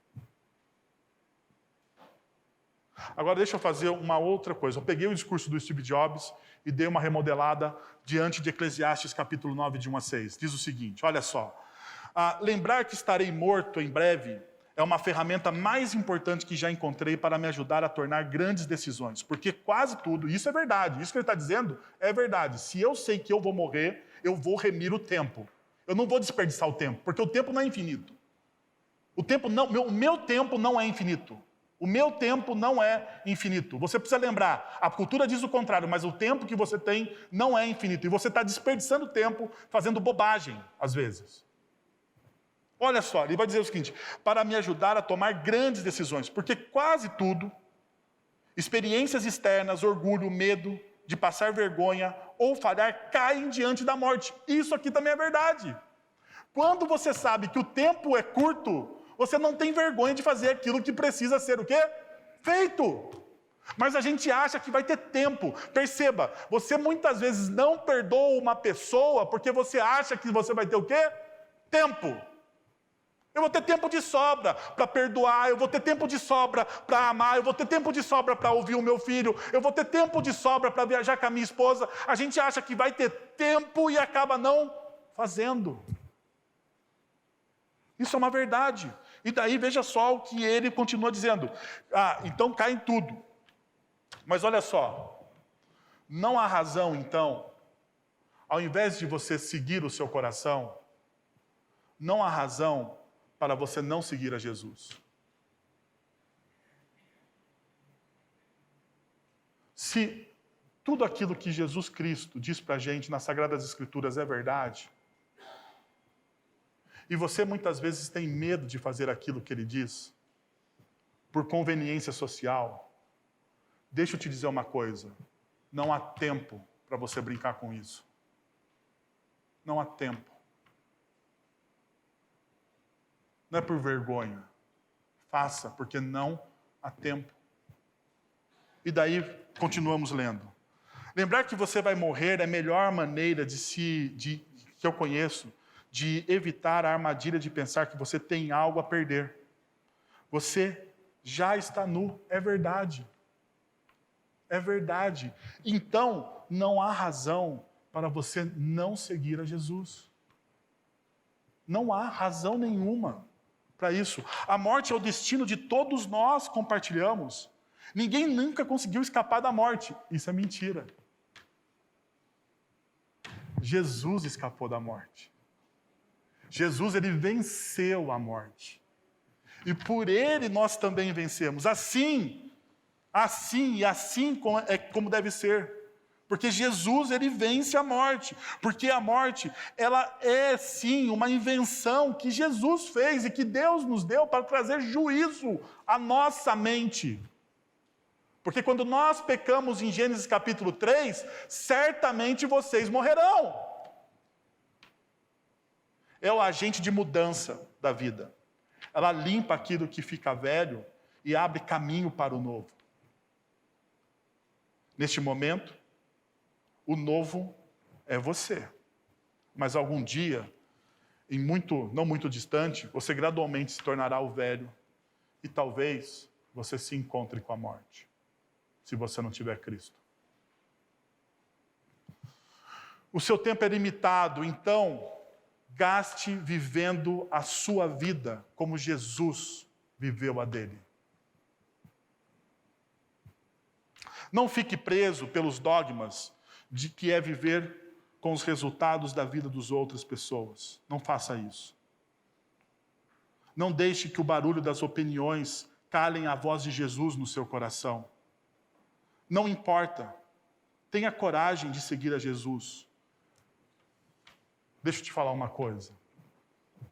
Agora deixa eu fazer uma outra coisa. Eu peguei o discurso do Steve Jobs e dei uma remodelada diante de Eclesiastes capítulo 9, de 1 a 6. Diz o seguinte, olha só. Lembrar que estarei morto em breve é uma ferramenta mais importante que já encontrei para me ajudar a tornar grandes decisões. Porque quase tudo, isso é verdade, isso que ele está dizendo é verdade. Se eu sei que eu vou morrer, eu vou remir o tempo. Eu não vou desperdiçar o tempo, porque o tempo não é infinito. O meu tempo não é infinito. O meu tempo não é infinito. Você precisa lembrar, a cultura diz o contrário, mas o tempo que você tem não é infinito. E você está desperdiçando tempo fazendo bobagem, às vezes. Olha só, ele vai dizer o seguinte, para me ajudar a tomar grandes decisões, porque quase tudo, experiências externas, orgulho, medo de passar vergonha ou falhar, caem diante da morte. Isso aqui também é verdade. Quando você sabe que o tempo é curto, você não tem vergonha de fazer aquilo que precisa ser o quê? Feito. Mas a gente acha que vai ter tempo. Perceba, você muitas vezes não perdoa uma pessoa porque você acha que você vai ter o quê? Tempo. Eu vou ter tempo de sobra para perdoar, eu vou ter tempo de sobra para amar, eu vou ter tempo de sobra para ouvir o meu filho, eu vou ter tempo de sobra para viajar com a minha esposa. A gente acha que vai ter tempo e acaba não fazendo. Isso é uma verdade. E daí veja só o que ele continua dizendo. Então cai em tudo. Mas olha só, não há razão então, ao invés de você seguir o seu coração, não há razão para você não seguir a Jesus. Se tudo aquilo que Jesus Cristo diz para a gente nas Sagradas Escrituras é verdade, e você muitas vezes tem medo de fazer aquilo que ele diz, por conveniência social, deixa eu te dizer uma coisa, não há tempo para você brincar com isso. Não há tempo. Não é por vergonha. Faça, porque não há tempo. E daí, continuamos lendo. Lembrar que você vai morrer é a melhor maneira que eu conheço de evitar a armadilha de pensar que você tem algo a perder. Você já está nu, é verdade. É verdade. Então, não há razão para você não seguir a Jesus. Não há razão nenhuma para isso. A morte é o destino de todos nós, compartilhamos. Ninguém nunca conseguiu escapar da morte. Isso é mentira. Jesus escapou da morte. Jesus, ele venceu a morte. E por ele nós também vencemos. Assim é como deve ser. Porque Jesus, ele vence a morte. Porque a morte, ela é sim uma invenção que Jesus fez e que Deus nos deu para trazer juízo à nossa mente. Porque quando nós pecamos em Gênesis capítulo 3, certamente vocês morrerão. É o agente de mudança da vida. Ela limpa aquilo que fica velho e abre caminho para o novo. Neste momento, o novo é você. Mas algum dia, não muito distante, você gradualmente se tornará o velho. E talvez você se encontre com a morte, se você não tiver Cristo. O seu tempo é limitado, então gaste vivendo a sua vida como Jesus viveu a dele. Não fique preso pelos dogmas de que é viver com os resultados da vida das outras pessoas. Não faça isso. Não deixe que o barulho das opiniões calem a voz de Jesus no seu coração. Não importa. Tenha coragem de seguir a Jesus. Deixa eu te falar uma coisa.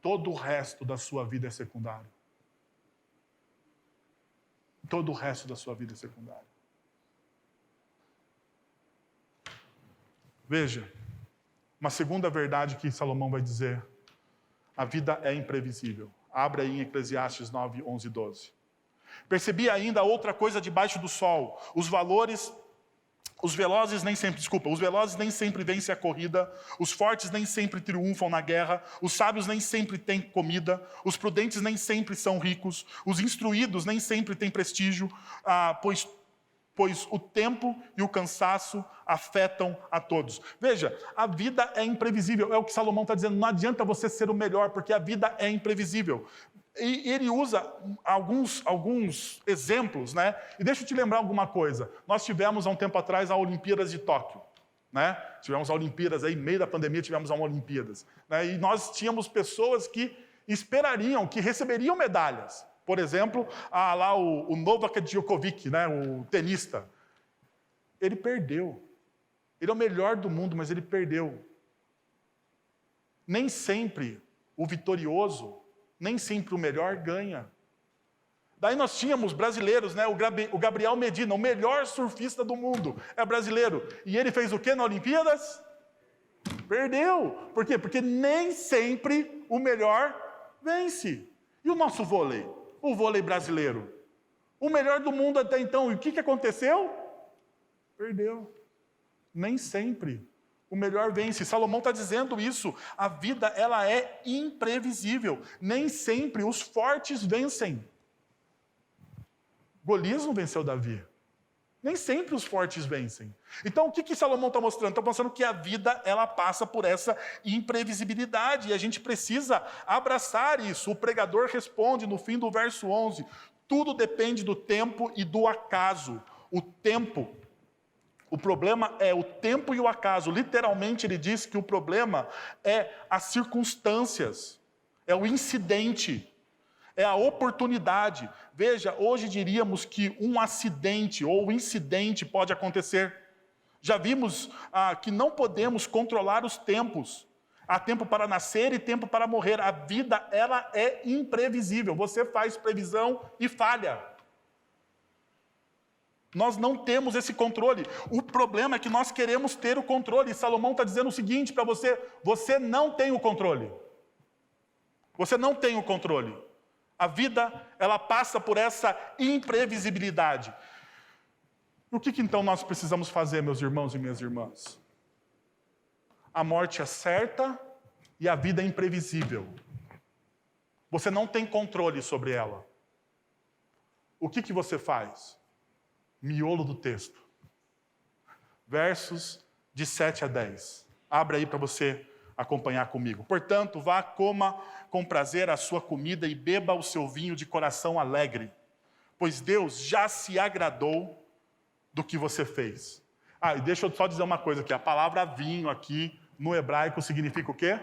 Todo o resto da sua vida é secundário. Todo o resto da sua vida é secundário. Veja, uma segunda verdade que Salomão vai dizer. A vida é imprevisível. Abra aí em Eclesiastes 9, 11 e 12. Percebi ainda outra coisa debaixo do sol. Os velozes nem sempre vencem a corrida, os fortes nem sempre triunfam na guerra, os sábios nem sempre têm comida, os prudentes nem sempre são ricos, os instruídos nem sempre têm prestígio, pois o tempo e o cansaço afetam a todos. Veja, a vida é imprevisível, é o que Salomão está dizendo, não adianta você ser o melhor, porque a vida é imprevisível. E ele usa alguns exemplos, né? E deixa eu te lembrar alguma coisa. Nós tivemos, há um tempo atrás, a Olimpíadas de Tóquio, né? Tivemos a Olimpíadas, aí, no meio da pandemia, tivemos a Olimpíadas. Né? E nós tínhamos pessoas que esperariam, que receberiam medalhas. Por exemplo, lá o Novak Djokovic, né? O tenista. Ele perdeu. Ele é o melhor do mundo, mas ele perdeu. Nem sempre o vitorioso, nem sempre o melhor ganha. Daí nós tínhamos brasileiros, né? O Gabriel Medina, o melhor surfista do mundo, é brasileiro. E ele fez o quê na Olimpíadas? Perdeu. Por quê? Porque nem sempre o melhor vence. E o nosso vôlei? O vôlei brasileiro? O melhor do mundo até então. E o que aconteceu? Perdeu. Nem sempre o melhor vence. Salomão está dizendo isso. A vida, ela é imprevisível. Nem sempre os fortes vencem. Golias não venceu Davi. Nem sempre os fortes vencem. Então, o que Salomão está mostrando? Está mostrando que a vida, ela passa por essa imprevisibilidade. E a gente precisa abraçar isso. O pregador responde no fim do verso 11. Tudo depende do tempo e do acaso. O tempo. O problema é o tempo e o acaso. Literalmente, ele diz que o problema é as circunstâncias, é o incidente, é a oportunidade. Veja, hoje diríamos que um acidente ou um incidente pode acontecer. Já vimos que não podemos controlar os tempos. Há tempo para nascer e tempo para morrer. A vida, ela é imprevisível. Você faz previsão e falha. Nós não temos esse controle. O problema é que nós queremos ter o controle. E Salomão está dizendo o seguinte para você: você não tem o controle. Você não tem o controle. A vida, ela passa por essa imprevisibilidade. O que então nós precisamos fazer, meus irmãos e minhas irmãs? A morte é certa e a vida é imprevisível. Você não tem controle sobre ela. O que você faz? Miolo do texto. Versos de 7 a 10. Abra aí para você acompanhar comigo. Portanto, vá, coma com prazer a sua comida e beba o seu vinho de coração alegre, pois Deus já se agradou do que você fez. E deixa eu só dizer uma coisa aqui. A palavra vinho aqui, no hebraico, significa o quê?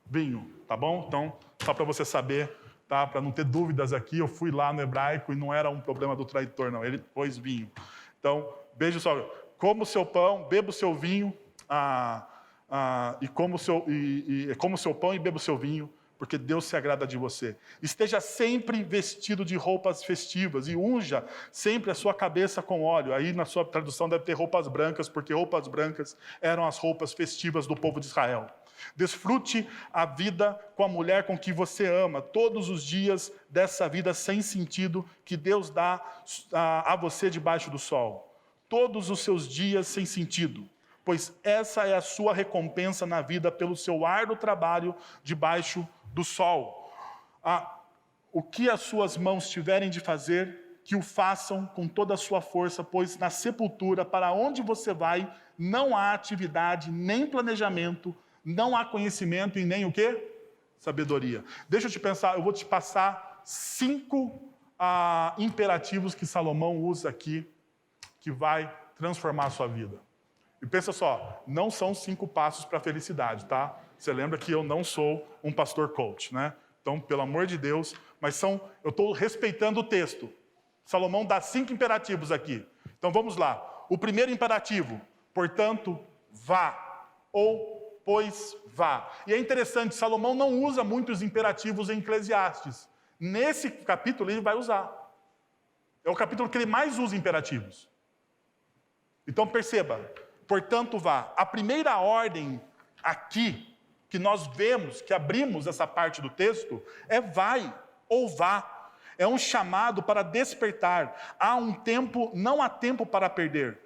Vinho, tá bom? Então, só para você saber, tá? Para não ter dúvidas aqui, eu fui lá no hebraico e não era um problema do tradutor, não. Ele pôs vinho. Então, beijo só. Coma o seu pão, beba o seu vinho, e coma o seu pão e beba o seu vinho, porque Deus se agrada de você. Esteja sempre vestido de roupas festivas e unja sempre a sua cabeça com óleo. Aí na sua tradução deve ter roupas brancas, porque roupas brancas eram as roupas festivas do povo de Israel. Desfrute a vida com a mulher com que você ama, todos os dias dessa vida sem sentido que Deus dá a você debaixo do sol. Todos os seus dias sem sentido, pois essa é a sua recompensa na vida pelo seu árduo trabalho debaixo do sol. O que as suas mãos tiverem de fazer, que o façam com toda a sua força, pois na sepultura, para onde você vai, não há atividade, nem planejamento, não há conhecimento e nem o quê? Sabedoria. Deixa eu te pensar, eu vou te passar 5 imperativos que Salomão usa aqui, que vai transformar a sua vida. E pensa só, não são 5 passos para a felicidade, tá? Você lembra que eu não sou um pastor coach, né? Então, pelo amor de Deus, eu estou respeitando o texto. Salomão dá 5 imperativos aqui. Então vamos lá. O primeiro imperativo, portanto, vá, ou pois vá. E é interessante, Salomão não usa muitos imperativos em Eclesiastes. Nesse capítulo ele vai usar. É o capítulo que ele mais usa imperativos. Então perceba, portanto vá. A primeira ordem aqui, que nós vemos, que abrimos essa parte do texto, é vai ou vá. É um chamado para despertar. Não há tempo para perder.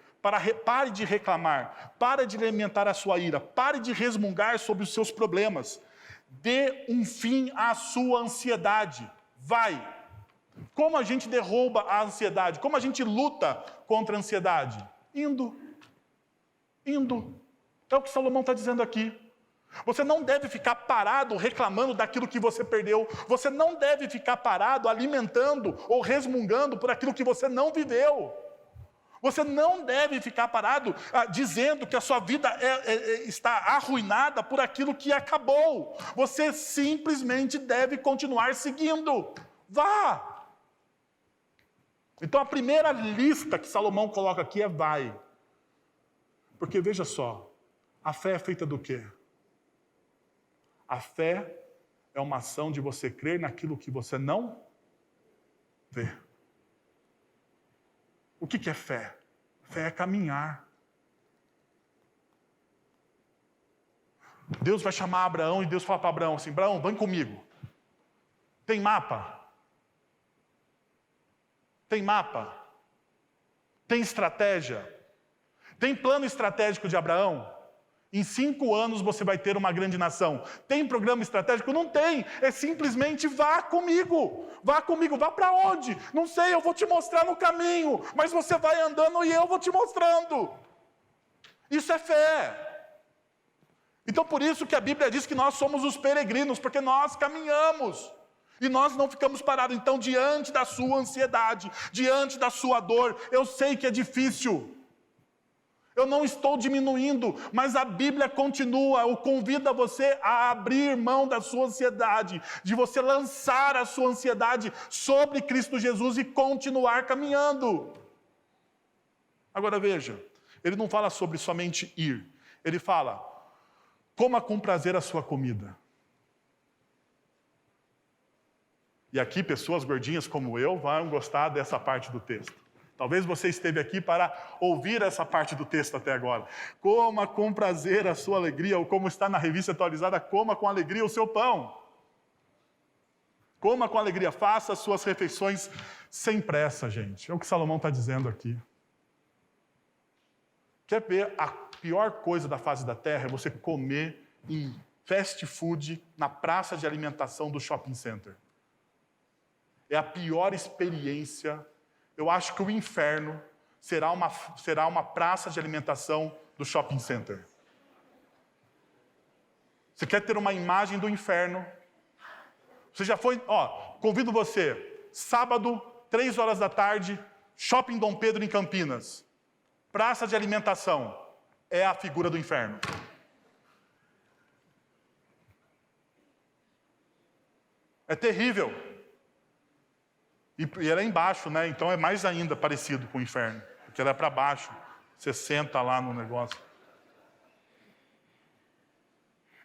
Pare de reclamar, pare de alimentar a sua ira, pare de resmungar sobre os seus problemas. Dê um fim à sua ansiedade. Vai. Como a gente derruba a ansiedade? Como a gente luta contra a ansiedade? Indo. É o que Salomão está dizendo aqui. Você não deve ficar parado reclamando daquilo que você perdeu. Você não deve ficar parado alimentando ou resmungando por aquilo que você não viveu. Você não deve ficar parado dizendo que a sua vida está arruinada por aquilo que acabou. Você simplesmente deve continuar seguindo. Vá! Então a primeira lista que Salomão coloca aqui é vai. Porque veja só, a fé é feita do quê? A fé é uma ação de você crer naquilo que você não vê. O que é fé? Fé é caminhar. Deus vai chamar Abraão e Deus fala para Abraão assim, Abraão, vem comigo. Tem mapa? Tem mapa? Tem estratégia? Tem plano estratégico de Abraão? Em 5 anos você vai ter uma grande nação. Tem programa estratégico? Não tem. É simplesmente vá comigo. Vá comigo. Vá para onde? Não sei, eu vou te mostrar no caminho. Mas você vai andando e eu vou te mostrando. Isso é fé. Então por isso que a Bíblia diz que nós somos os peregrinos, porque nós caminhamos. E nós não ficamos parados. Então, diante da sua ansiedade, diante da sua dor, eu sei que é difícil. Eu não estou diminuindo, mas a Bíblia continua, convida você a abrir mão da sua ansiedade, de você lançar a sua ansiedade sobre Cristo Jesus e continuar caminhando. Agora veja, ele não fala sobre somente ir, ele fala, coma com prazer a sua comida. E aqui pessoas gordinhas como eu vão gostar dessa parte do texto. Talvez você esteve aqui para ouvir essa parte do texto até agora. Coma com prazer a sua alegria, ou como está na revista atualizada, coma com alegria o seu pão. Coma com alegria, faça as suas refeições sem pressa, gente. É o que Salomão está dizendo aqui. Quer ver a pior coisa da face da terra? É você comer em fast food na praça de alimentação do shopping center. É a pior experiência. Eu acho que o inferno será uma praça de alimentação do shopping center. Você quer ter uma imagem do inferno? Você já foi... convido você, sábado, 3 horas da tarde, Shopping Dom Pedro em Campinas. Praça de alimentação. É a figura do inferno. É terrível. E ela é embaixo, né? Então é mais ainda parecido com o inferno. Porque ela é para baixo. Você senta lá no negócio.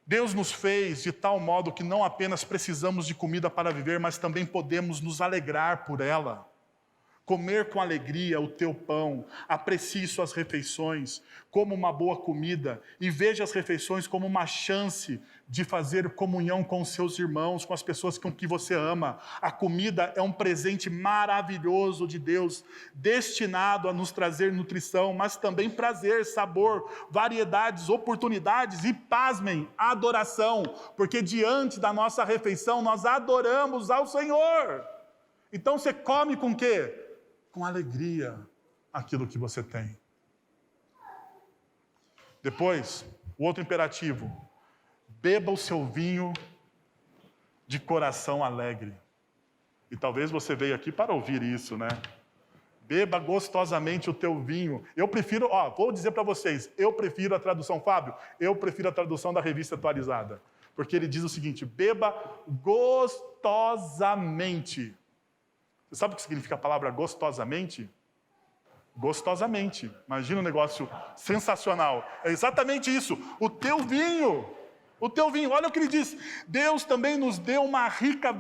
Deus nos fez de tal modo que não apenas precisamos de comida para viver, mas também podemos nos alegrar por ela. Comer com alegria o teu pão, aprecie suas refeições como uma boa comida e veja as refeições como uma chance de fazer comunhão com os seus irmãos, com as pessoas com que você ama. A comida é um presente maravilhoso de Deus, destinado a nos trazer nutrição, mas também prazer, sabor, variedades, oportunidades e, pasmem, adoração, porque diante da nossa refeição nós adoramos ao Senhor. Então você come com o quê? Com alegria aquilo que você tem. Depois, o outro imperativo. Beba o seu vinho de coração alegre. E talvez você veio aqui para ouvir isso, né? Beba gostosamente o teu vinho. Eu prefiro, vou dizer para vocês, eu prefiro a tradução, Fábio, eu prefiro a tradução da Revista Atualizada. Porque ele diz o seguinte, beba gostosamente. Você sabe o que significa a palavra gostosamente? Gostosamente. Imagina um negócio sensacional. É exatamente isso. O teu vinho. Olha o que ele diz. Deus também nos deu uma rica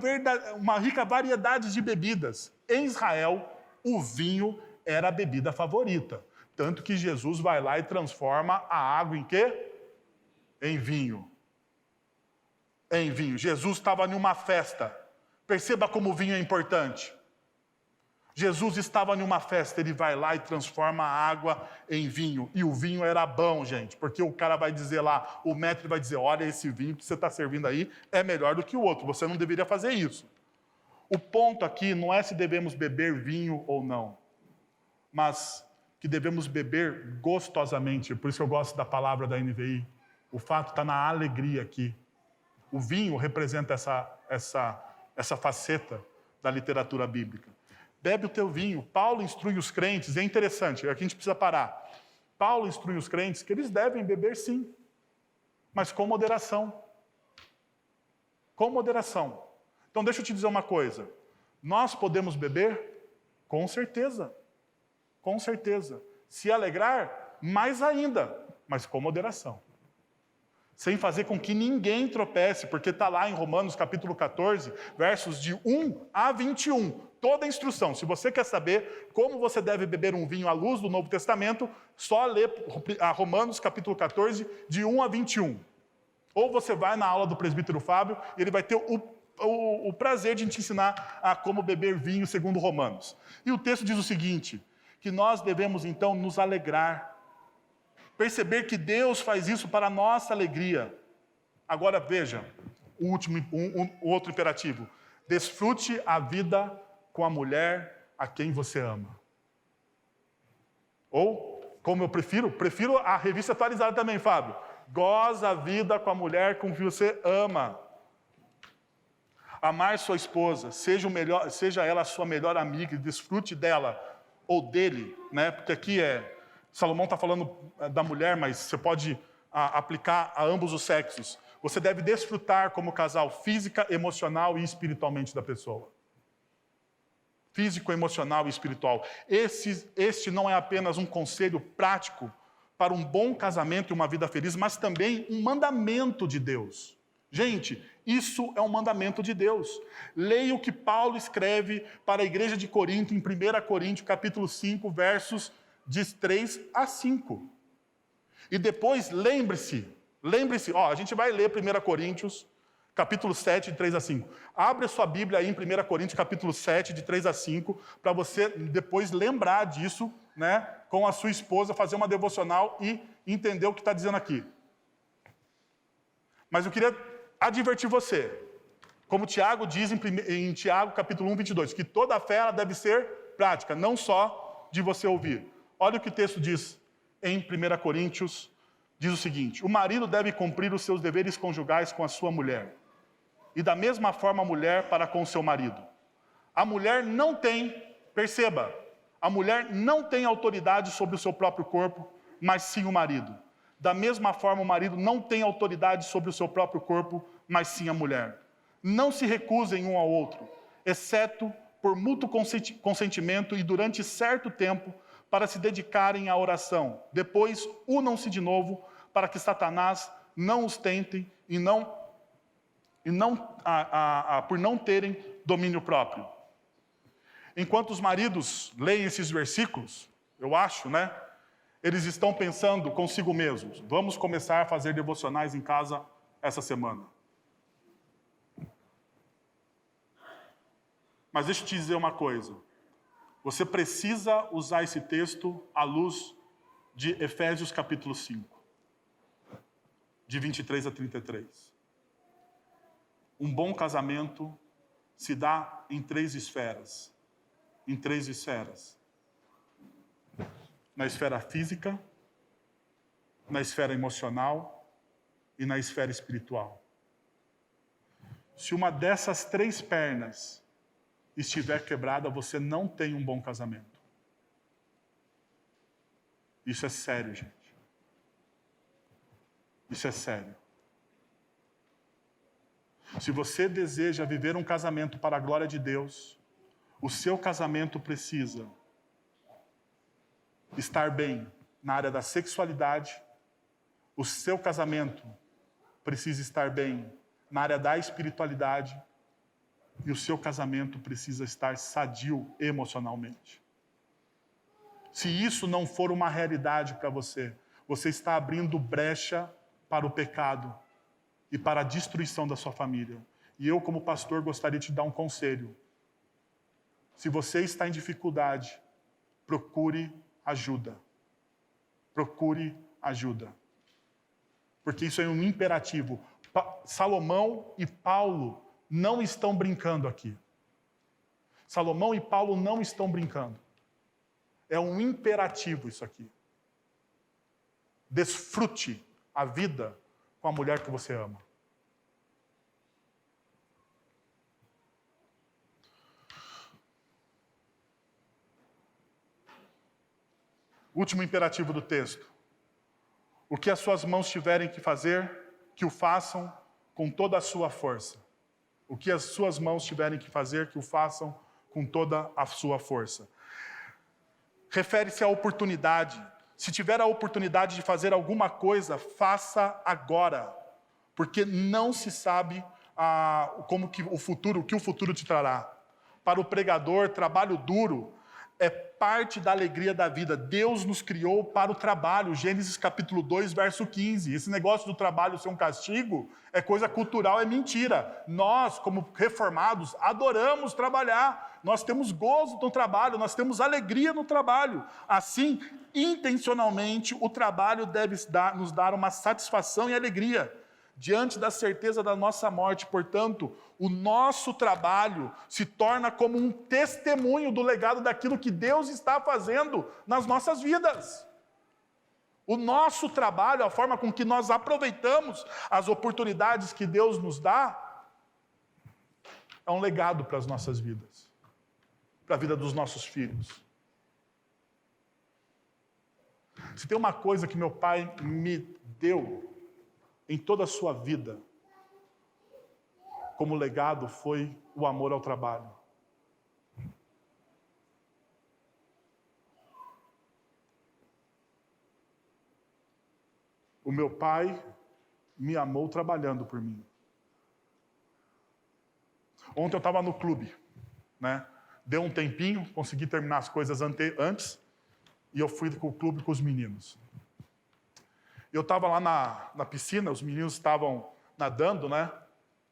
variedade de bebidas. Em Israel, o vinho era a bebida favorita. Tanto que Jesus vai lá e transforma a água em quê? Em vinho. Em vinho. Jesus estava em uma festa. Perceba como o vinho é importante. Jesus estava em uma festa, ele vai lá e transforma a água em vinho. E o vinho era bom, gente, porque o cara vai dizer lá, o mestre vai dizer, olha, esse vinho que você está servindo aí é melhor do que o outro, você não deveria fazer isso. O ponto aqui não é se devemos beber vinho ou não, mas que devemos beber gostosamente. Por isso que eu gosto da palavra da NVI. O fato está na alegria aqui. O vinho representa essa faceta da literatura bíblica. Bebe o teu vinho. Paulo instrui os crentes, é interessante, aqui a gente precisa parar. Paulo instrui os crentes que eles devem beber sim, mas com moderação. Com moderação. Então deixa eu te dizer uma coisa. Nós podemos beber? Com certeza. Com certeza. Se alegrar, mais ainda, mas com moderação. Sem fazer com que ninguém tropece, porque está lá em Romanos capítulo 14, versos de 1 a 21, toda a instrução. Se você quer saber como você deve beber um vinho à luz do Novo Testamento, só lê Romanos capítulo 14, de 1 a 21. Ou você vai na aula do presbítero Fábio, e ele vai ter o prazer de te ensinar a como beber vinho segundo Romanos. E o texto diz o seguinte, que nós devemos então nos alegrar, perceber que Deus faz isso para a nossa alegria. Agora veja, o outro imperativo. Desfrute a vida com a mulher a quem você ama. Ou, como eu prefiro a Revista Atualizada também, Fábio. Goza a vida com a mulher com quem você ama. Amar sua esposa, seja ela a sua melhor amiga, desfrute dela ou dele, né? Porque aqui Salomão está falando da mulher, mas você pode aplicar a ambos os sexos. Você deve desfrutar como casal física, emocional e espiritualmente da pessoa. Físico, emocional e espiritual. Este não é apenas um conselho prático para um bom casamento e uma vida feliz, mas também um mandamento de Deus. Gente, isso é um mandamento de Deus. Leia o que Paulo escreve para a igreja de Corinto, em 1 Coríntios, capítulo 5, versos de 3 a 5. E depois, lembre-se, a gente vai ler 1 Coríntios, capítulo 7, de 3 a 5. Abre a sua Bíblia aí em 1 Coríntios, capítulo 7, de 3 a 5, para você depois lembrar disso, né, com a sua esposa, fazer uma devocional e entender o que está dizendo aqui. Mas eu queria advertir você, como Tiago diz em Tiago, capítulo 1, 22, que toda a fé ela deve ser prática, não só de você ouvir. Olha o que o texto diz em 1 Coríntios, diz o seguinte, o marido deve cumprir os seus deveres conjugais com a sua mulher, e da mesma forma a mulher para com o seu marido. A mulher não tem, perceba, a mulher não tem autoridade sobre o seu próprio corpo, mas sim o marido. Da mesma forma o marido não tem autoridade sobre o seu próprio corpo, mas sim a mulher. Não se recusem um ao outro, exceto por mútuo consentimento e durante certo tempo, para se dedicarem à oração. Depois, unam-se de novo, para que Satanás não os tente por não terem domínio próprio. Enquanto os maridos leem esses versículos, eu acho, né? Eles estão pensando consigo mesmos. Vamos começar a fazer devocionais em casa essa semana. Mas deixa eu te dizer uma coisa. Você precisa usar esse texto à luz de Efésios capítulo 5, de 23 a 33. Um bom casamento se dá em 3 esferas. Em 3 esferas. Na esfera física, na esfera emocional e na esfera espiritual. Se uma dessas 3 pernas estiver quebrada, você não tem um bom casamento. Isso é sério, gente. Isso é sério. Se você deseja viver um casamento para a glória de Deus, o seu casamento precisa estar bem na área da sexualidade, o seu casamento precisa estar bem na área da espiritualidade e o seu casamento precisa estar sadio emocionalmente. Se isso não for uma realidade para você, você está abrindo brecha para o pecado e para a destruição da sua família. E eu, como pastor, gostaria de te dar um conselho. Se você está em dificuldade, procure ajuda. Procure ajuda. Porque isso é um imperativo. Salomão e Paulo não estão brincando aqui. Salomão e Paulo não estão brincando. É um imperativo isso aqui. Desfrute a vida com a mulher que você ama. Último imperativo do texto. O que as suas mãos tiverem que fazer, que o façam com toda a sua força. O que as suas mãos tiverem que fazer, que o façam com toda a sua força. Refere-se à oportunidade. Se tiver a oportunidade de fazer alguma coisa, faça agora. Porque não se sabe o que o futuro te trará. Para o pregador, trabalho duro é parte da alegria da vida. Deus nos criou para o trabalho. Gênesis capítulo 2, verso 15. Esse negócio do trabalho ser um castigo é coisa cultural, é mentira. Nós, como reformados, adoramos trabalhar. Nós temos gozo no trabalho, nós temos alegria no trabalho. Assim, intencionalmente, o trabalho deve nos dar uma satisfação e alegria. Diante da certeza da nossa morte, portanto, o nosso trabalho se torna como um testemunho do legado daquilo que Deus está fazendo nas nossas vidas. O nosso trabalho, a forma com que nós aproveitamos as oportunidades que Deus nos dá, é um legado para as nossas vidas, para a vida dos nossos filhos. Se tem uma coisa que meu pai me deu em toda a sua vida, como legado, foi o amor ao trabalho. O meu pai me amou trabalhando por mim. Ontem eu estava no clube, né? Deu um tempinho, consegui terminar as coisas antes, e eu fui com o clube com os meninos. Eu estava lá na piscina, os meninos estavam nadando, né?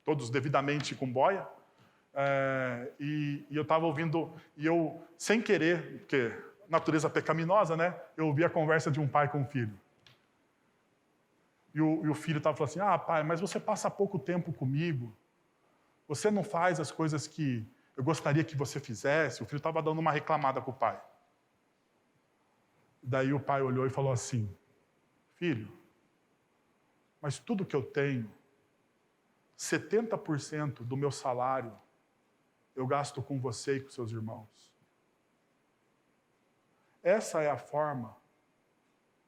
Todos devidamente com boia. E eu estava ouvindo, e eu, sem querer, porque natureza pecaminosa, né? Eu ouvi a conversa de um pai com um filho. E o filho estava falando assim, pai, mas você passa pouco tempo comigo. Você não faz as coisas que eu gostaria que você fizesse. O filho estava dando uma reclamada com o pai. Daí o pai olhou e falou assim, filho, mas tudo que eu tenho, 70% do meu salário, eu gasto com você e com seus irmãos. Essa é a forma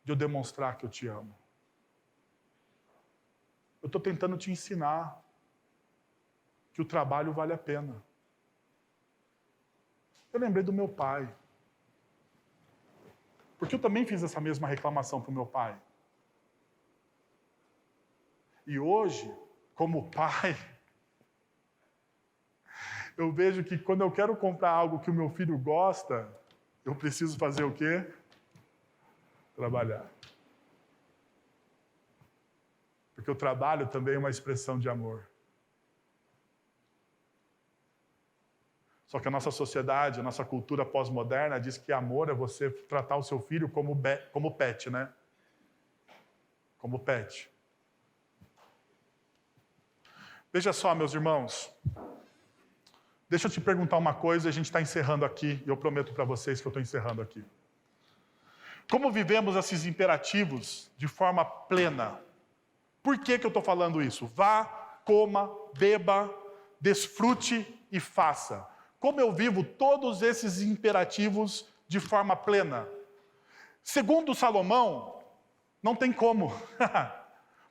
de eu demonstrar que eu te amo. Eu estou tentando te ensinar que o trabalho vale a pena. Eu lembrei do meu pai. Porque eu também fiz essa mesma reclamação para o meu pai. E hoje, como pai, eu vejo que quando eu quero comprar algo que o meu filho gosta, eu preciso fazer o quê? Trabalhar. Porque o trabalho também é uma expressão de amor. Só que a nossa sociedade, a nossa cultura pós-moderna diz que amor é você tratar o seu filho como pet, né? Como pet. Veja só, meus irmãos. Deixa eu te perguntar uma coisa, a gente está encerrando aqui, e eu prometo para vocês que eu estou encerrando aqui. Como vivemos esses imperativos de forma plena? Por que eu estou falando isso? Vá, coma, beba, desfrute e faça. Como eu vivo todos esses imperativos de forma plena? Segundo Salomão, não tem como.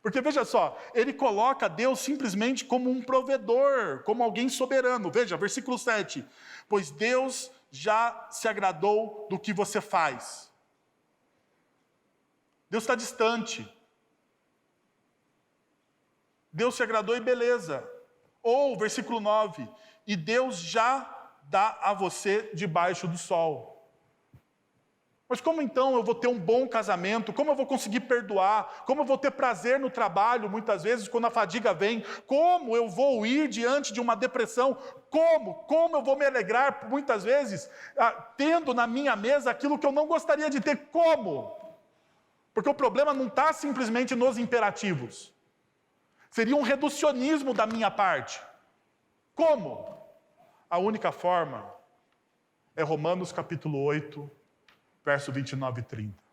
Porque veja só, ele coloca Deus simplesmente como um provedor, como alguém soberano. Veja, versículo 7. Pois Deus já se agradou do que você faz. Deus está distante. Deus se agradou e beleza. Ou, versículo 9. E Deus já dá a você debaixo do sol. Mas como então eu vou ter um bom casamento? Como eu vou conseguir perdoar? Como eu vou ter prazer no trabalho, muitas vezes, quando a fadiga vem? Como eu vou ir diante de uma depressão? Como eu vou me alegrar, muitas vezes, tendo na minha mesa aquilo que eu não gostaria de ter? Como? Porque o problema não está simplesmente nos imperativos. Seria um reducionismo da minha parte. Como? A única forma é Romanos capítulo 8, verso 29 e 30,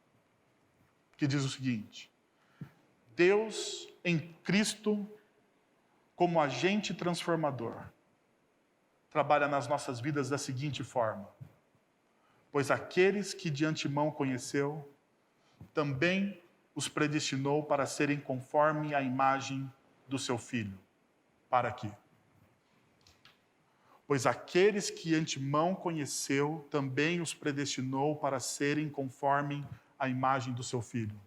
que diz o seguinte: Deus em Cristo, como agente transformador, trabalha nas nossas vidas da seguinte forma: pois aqueles que de antemão conheceu, também os predestinou para serem conforme a imagem do seu Filho. Para quê? Pois aqueles que antemão conheceu, também os predestinou para serem conforme a imagem do seu Filho.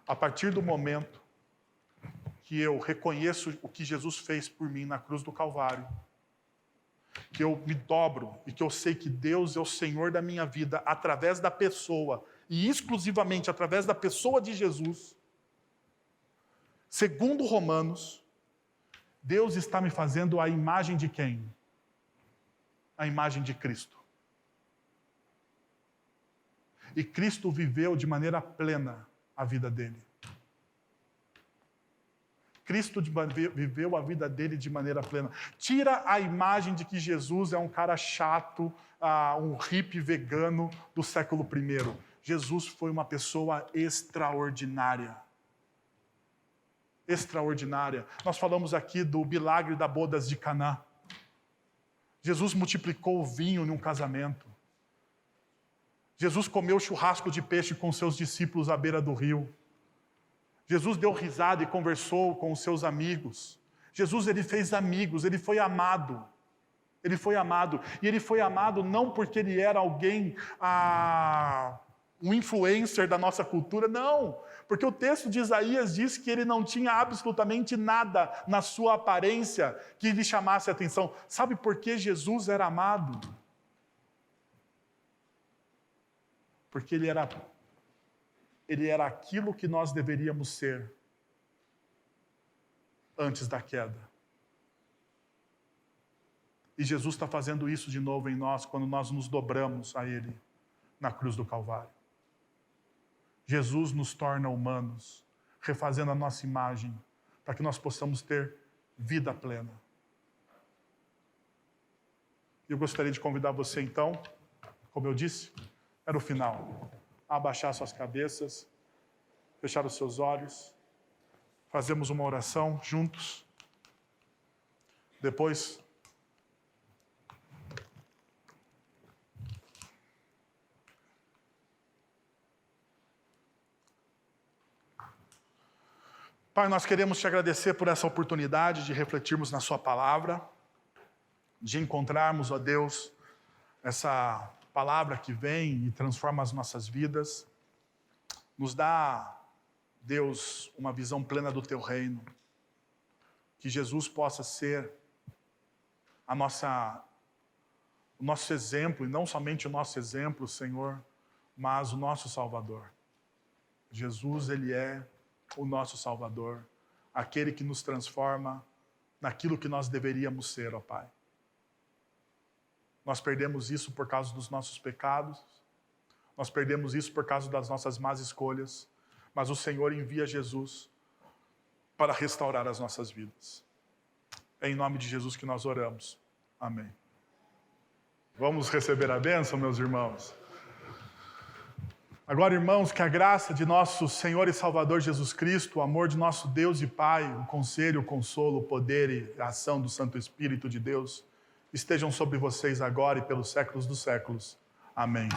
A partir do momento que eu reconheço o que Jesus fez por mim na cruz do Calvário, que eu me dobro e que eu sei que Deus é o Senhor da minha vida através da pessoa, e exclusivamente através da pessoa de Jesus, segundo Romanos, Deus está me fazendo a imagem de quem? A imagem de Cristo. E Cristo viveu de maneira plena a vida dele. Cristo viveu a vida dele de maneira plena. Tira a imagem de que Jesus é um cara chato, um hippie vegano do século I. Jesus foi uma pessoa extraordinária. Extraordinária. Nós falamos aqui do milagre da bodas de Caná. Jesus multiplicou o vinho num casamento. Jesus comeu churrasco de peixe com seus discípulos à beira do rio. Jesus deu risada e conversou com os seus amigos. Jesus, ele fez amigos, ele foi amado. Ele foi amado. E ele foi amado não porque ele era alguém, um influencer da nossa cultura, não. Porque o texto de Isaías diz que ele não tinha absolutamente nada na sua aparência que lhe chamasse a atenção. Sabe por que Jesus era amado? Porque ele era aquilo que nós deveríamos ser antes da queda. E Jesus está fazendo isso de novo em nós, quando nós nos dobramos a Ele na cruz do Calvário. Jesus nos torna humanos, refazendo a nossa imagem, para que nós possamos ter vida plena. Eu gostaria de convidar você, então, como eu disse, era o final, a abaixar suas cabeças, fechar os seus olhos, fazemos uma oração juntos. Depois, Pai, nós queremos te agradecer por essa oportunidade de refletirmos na sua palavra, de encontrarmos, ó Deus, essa palavra que vem e transforma as nossas vidas. Nos dá, Deus, uma visão plena do teu reino. Que Jesus possa ser o nosso exemplo, e não somente o nosso exemplo, Senhor, mas o nosso Salvador. Jesus, ele é o nosso Salvador, aquele que nos transforma naquilo que nós deveríamos ser, ó Pai. Nós perdemos isso por causa dos nossos pecados, nós perdemos isso por causa das nossas más escolhas, mas o Senhor envia Jesus para restaurar as nossas vidas. É em nome de Jesus que nós oramos. Amém. Vamos receber a bênção, meus irmãos? Agora, irmãos, que a graça de nosso Senhor e Salvador Jesus Cristo, o amor de nosso Deus e Pai, o conselho, o consolo, o poder e a ação do Santo Espírito de Deus estejam sobre vocês agora e pelos séculos dos séculos. Amém.